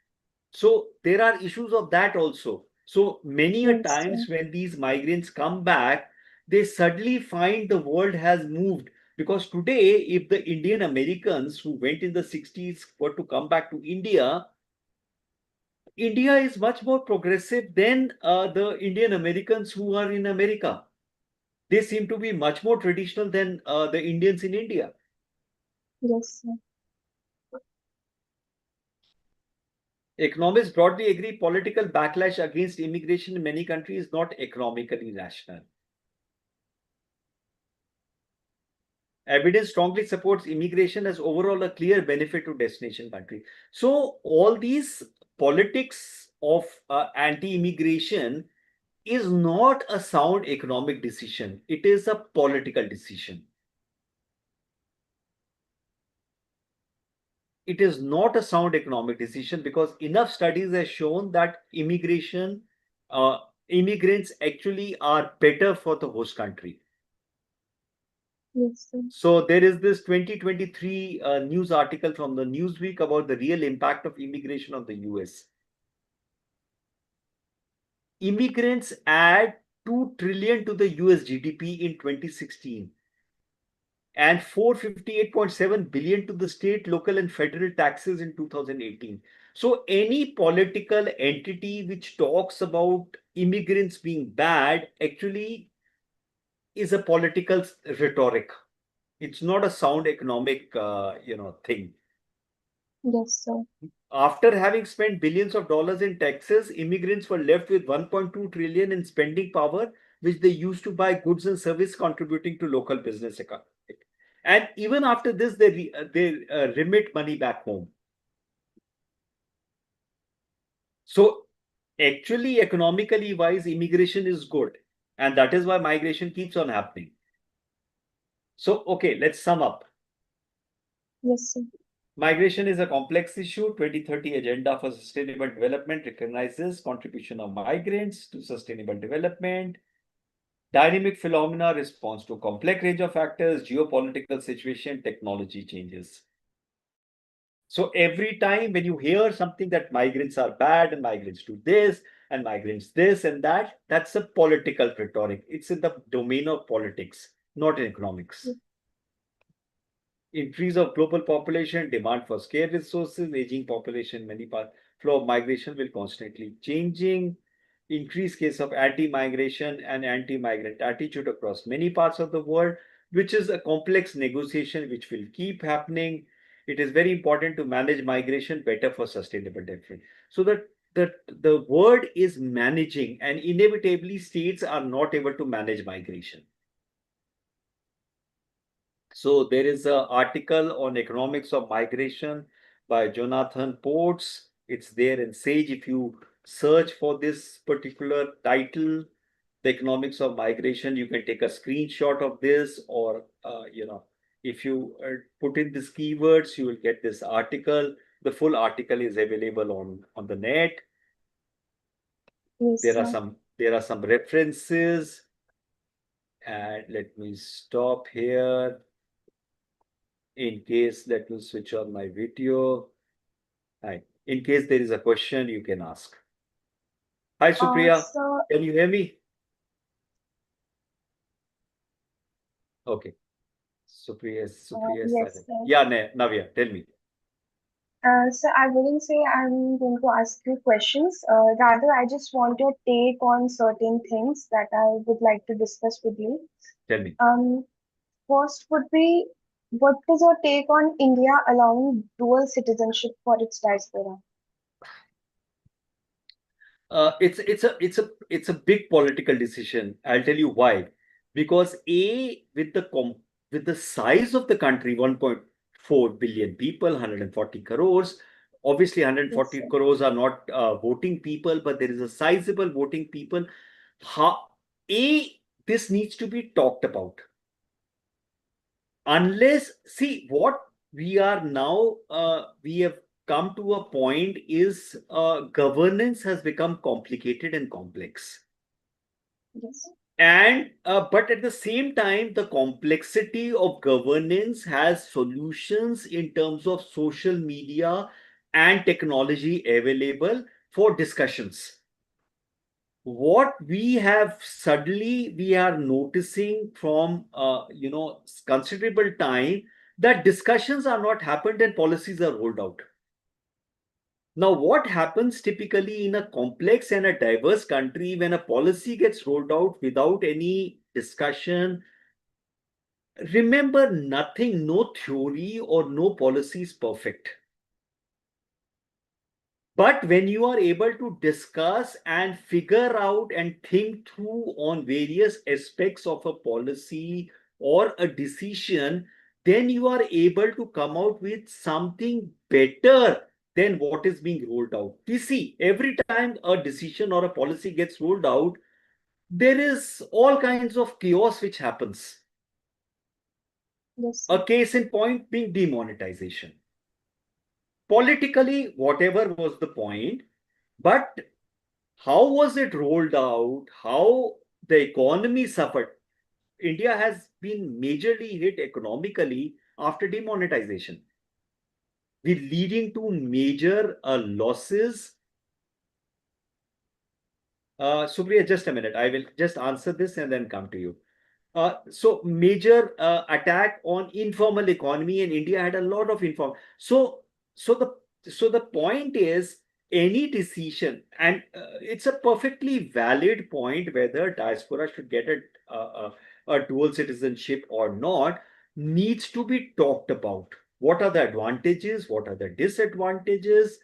So there are issues of that also. So many a Yes, sir. times when these migrants come back, they suddenly find the world has moved. Because today, if the Indian Americans who went in the 60s were to come back to India, India is much more progressive than the Indian Americans who are in America. They seem to be much more traditional than the Indians in India. Yes, sir. Economists broadly agree political backlash against immigration in many countries is not economically rational. Evidence strongly supports immigration as overall a clear benefit to destination country. So all these politics of anti-immigration is not a sound economic decision. It is a political decision. It is not a sound economic decision, because enough studies have shown that uh, immigrants actually are better for the host country. Yes, sir. So there is this 2023 news article from the Newsweek about the real impact of immigration on the US. Immigrants add 2 trillion to the US GDP in 2016 and 458.7 billion to the state, local, and federal taxes in 2018. So any political entity which talks about immigrants being bad actually is a political rhetoric. It's not a sound economic thing. Yes, sir. After having spent billions of dollars in taxes, immigrants were left with 1.2 trillion in spending power, which they used to buy goods and services, contributing to local business economy. And even after this, they remit money back home. So actually, economically wise, immigration is good, and that is why migration keeps on happening. So okay, let's sum up. Yes, sir. Migration is a complex issue. 2030 Agenda for Sustainable Development recognizes contribution of migrants to sustainable development. Dynamic phenomena responds to complex range of factors, geopolitical situation, technology changes. So every time when you hear something that migrants are bad and migrants do this, and migrants this and that. That's a political rhetoric. It's in the domain of politics, not in economics. Increase of global population, demand for scarce resources, aging population, many parts, flow of migration will constantly changing, increased case of anti-migration and anti-migrant attitude across many parts of the world, which is a complex negotiation which will keep happening. It is very important to manage migration better for sustainable development. So that the word is managing, and inevitably states are not able to manage migration. So there is an article on economics of migration by Jonathan Portes. It's there in Sage. If you search for this particular title, the economics of migration, you can take a screenshot of this, or if you put in these keywords, you will get this article. The full article is available on the net. Yes, sir. There are some references, and let me stop here. In case, let me switch on my video. Hi. In case there is a question, you can ask. Hi, Supriya. So, Can you hear me? Okay. Supriya is yes, silent. sir. Yeah, Navya, tell me. So I wouldn't say I'm going to ask you questions. Rather, I just want your take on certain things that I would like to discuss with you. Tell me. First would be, what is your take on India allowing dual citizenship for its diaspora? It's a big political decision. I'll tell you why. Because with the size of the country, 1.4 billion people, 140 crores. Obviously, Yes, 140 sir. crores are not voting people, but there is a sizable voting people. How, this needs to be talked about. Unless, see, what we are now, we have come to a point is governance has become complicated and complex. Yes, And but at the same time, the complexity of governance has solutions in terms of social media and technology available for discussions. What we have suddenly we are noticing from considerable time, that discussions are not happened and policies are rolled out. Now, what happens typically in a complex and a diverse country when a policy gets rolled out without any discussion? Remember, nothing, no theory or no policy is perfect. But when you are able to discuss and figure out and think through on various aspects of a policy or a decision, then you are able to come out with something better than what is being rolled out. You see, every time a decision or a policy gets rolled out, there is all kinds of chaos which happens. yes, sir. A case in point being demonetization. Politically, whatever was the point, but how was it rolled out? How the economy suffered? India has been majorly hit economically after demonetization, with leading to major losses. Supriya, just a minute. I will just answer this and then come to you. So major attack on informal economy, and India had a lot of informal. So the point is, any decision, and it's a perfectly valid point whether diaspora should get a dual citizenship or not, needs to be talked about. What are the advantages? What are the disadvantages?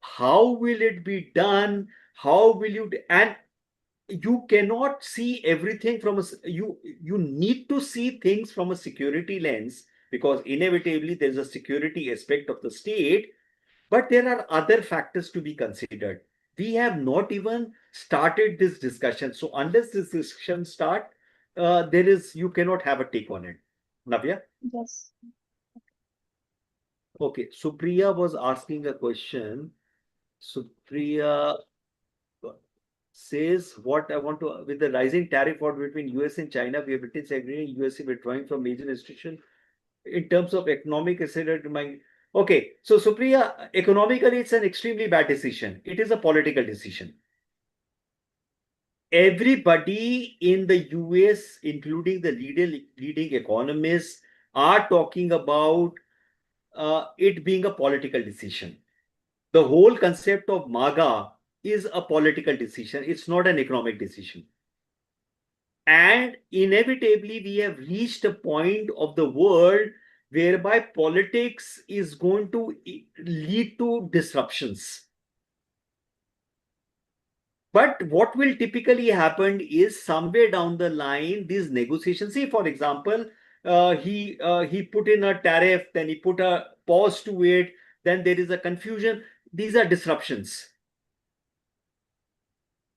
How will it be done? How will you, and you cannot see everything from you need to see things from a security lens, because inevitably there's a security aspect of the state, but there are other factors to be considered. We have not even started this discussion, so unless this discussion start, there is you cannot have a take on it. Navya? Yes, Okay, Supriya was asking a question. Supriya says, what I want to, with the rising tariff war between US and China, we have witnessed agreement USA withdrawing from major institutions in terms of economic asset. Okay, so Supriya, economically, it's an extremely bad decision. It is a political decision. everybody in the US, including the leading economists, are talking about it being a political decision. The whole concept of MAGA is a political decision, it's not an economic decision. And inevitably, we have reached a point of the world whereby politics is going to lead to disruptions. But what will typically happen is somewhere down the line, these negotiations. See, for example, he put in a tariff, then he put a pause to it, then there is a confusion. These are disruptions.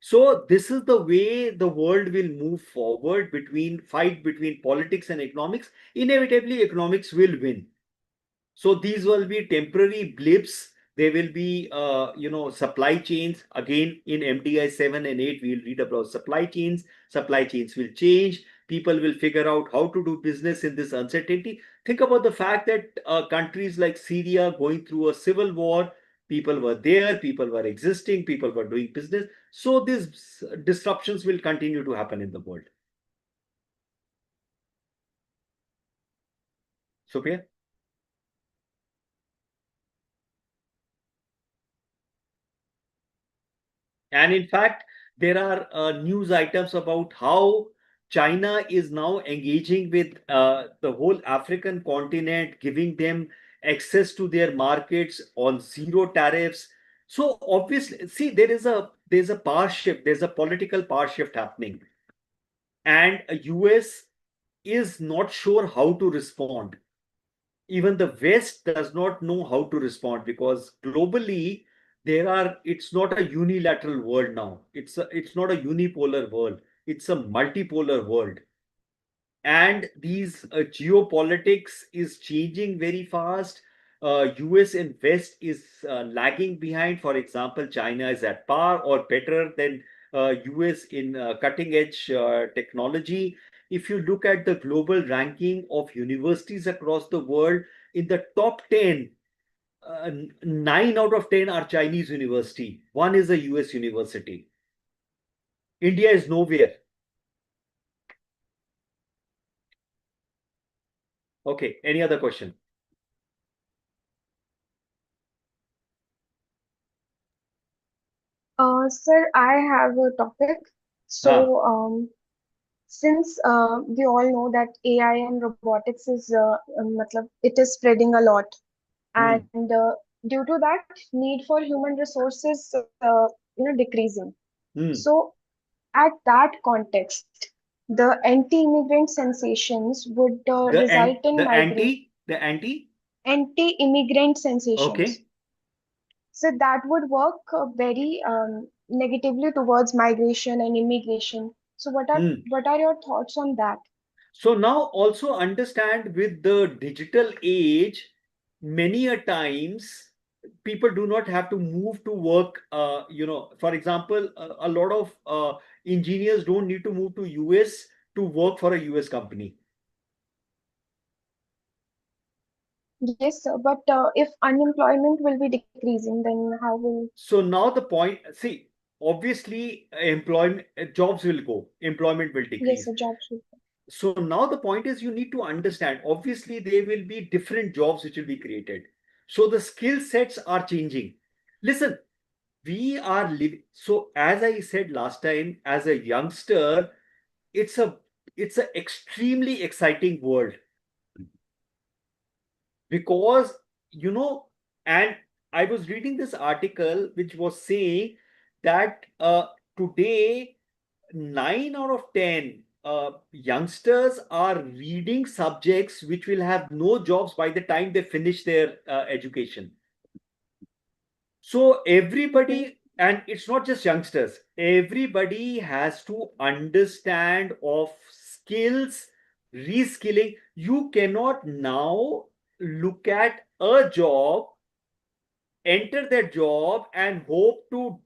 So this is the way the world will move forward between fight between politics and economics. Inevitably, economics will win. So these will be temporary blips. There will be, supply chains. Again, in MDI 7 and 8, we'll read about supply chains. Supply chains will change. People will figure out how to do business in this uncertainty. Think about the fact that countries like Syria going through a civil war, people were there, people were existing, people were doing business. So these disruptions will continue to happen in the world. Sophia? And in fact, there are news items about how China is now engaging with the whole African continent, giving them access to their markets on zero tariffs. So obviously, see, there's a power shift, there's a political power shift happening, and US is not sure how to respond. Even the West does not know how to respond because globally it's not a unilateral world now. It's not a unipolar world. It's a multipolar world. And these geopolitics is changing very fast. US and West is lagging behind. For example, China is at par or better than US in cutting edge technology. If you look at the global ranking of universities across the world, in the top 10, 9 out of 10 are Chinese university. One is a US university. India is nowhere. Okay, any other question? Sir, I have a topic. Ah, So, since we all know that AI and robotics is, it is spreading a lot, hmm, and due to that, need for human resources, decreasing. hmm. So, at that context, the anti-immigrant sensations would result in migrate The anti. anti-immigrant sensations. Okay. So that would work very negatively towards migration and immigration. So Hmm. what are your thoughts on that? So now also understand with the digital age, many a times people do not have to move to work. For example, a lot of engineers don't need to move to US to work for a US company. Yes, sir, but if unemployment will be decreasing, then how will, So now the point, see, obviously employment jobs will go, employment will yes, decrease. the jobs will. So now the point is you need to understand, obviously there will be different jobs which will be created. So the skill sets are changing. Listen, we are living, so as I said last time, as a youngster, it's a it's an extremely exciting world because you know and I was reading this article which was saying that today 9 out of 10 youngsters are reading subjects which will have no jobs by the time they finish their education. So Okay. everybody, and it's not just youngsters, everybody has to understand of skills, reskilling. You cannot now look at a job, enter that job, and hope to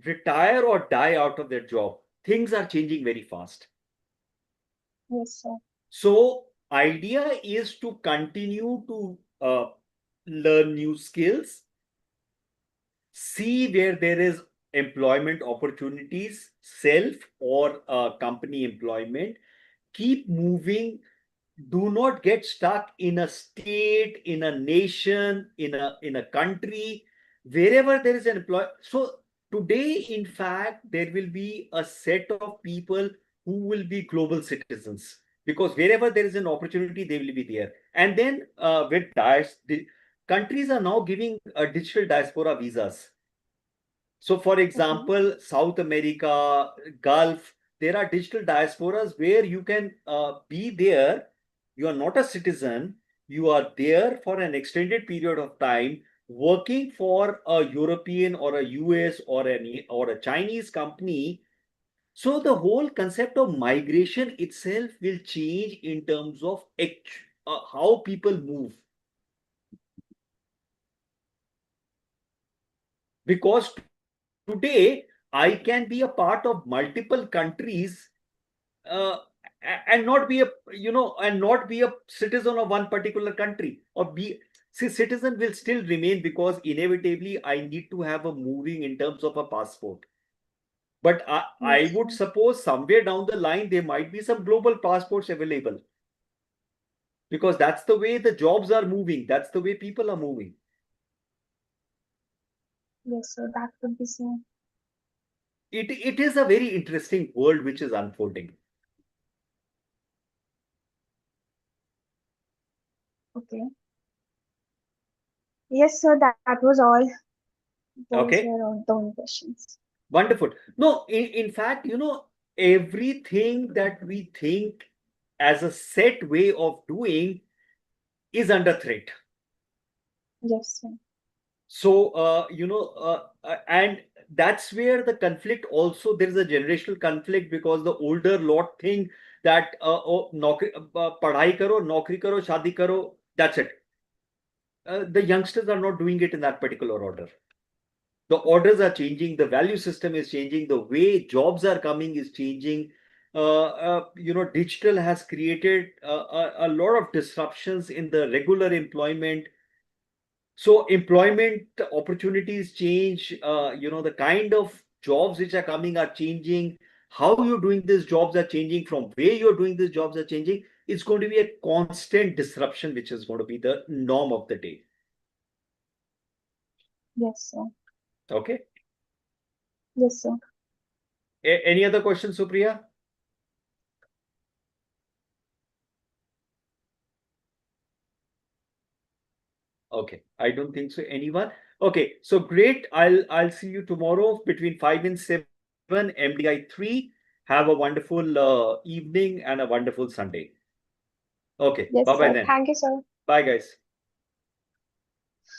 retire or die out of that job. Things are changing very fast. Yes, sir. So idea is to continue to learn new skills, see where there is employment opportunities, self or company employment, keep moving. Do not get stuck in a state, in a nation, in a country, wherever there is an employer. So today, in fact, there will be a set of people who will be global citizens, because wherever there is an opportunity, they will be there. And then with the countries are now giving digital diaspora visas. So, for Okay. example, South America, Gulf, there are digital diasporas where you can be there. You are not a citizen. You are there for an extended period of time, working for a European or a US or a Chinese company. So the whole concept of migration itself will change in terms of how people move, because today I can be a part of multiple countries, uh, and not be a, and not be a citizen of one particular country, or be, see, citizen will still remain, because inevitably I need to have a moving in terms of a passport. But I Yes, would sir. suppose somewhere down the line there might be some global passports available, because that's the way the jobs are moving, that's the way people are moving. Yes, sir. That could be so. It is a very interesting world which is unfolding. Okay. Yes, sir. That was all. Those Okay. were all the only questions. Wonderful. No, in fact, everything that we think as a set way of doing is under threat. Yes, sir. So, and that's where the conflict also, there is a generational conflict, because the older lot think that, oh, padhai karo, naukri karo, shadi karo, that's it. The youngsters are not doing it in that particular order. The orders are changing, the value system is changing, the way jobs are coming is changing. Digital has created a lot of disruptions in the regular employment. So employment opportunities change. The kind of jobs which are coming are changing. How you're doing these jobs are changing. From where you're doing these jobs are changing. It's going to be a constant disruption, which is going to be the norm of the day. Yes, sir. Okay. Yes, sir. Any other questions, Supriya? Okay, I don't think so. Anyone? Okay, so great. I'll see you tomorrow between 5 and 7, MDI 3. Have a wonderful evening and a wonderful Sunday. Okay, Yes, bye bye sir. then. Thank you, sir. Bye, guys.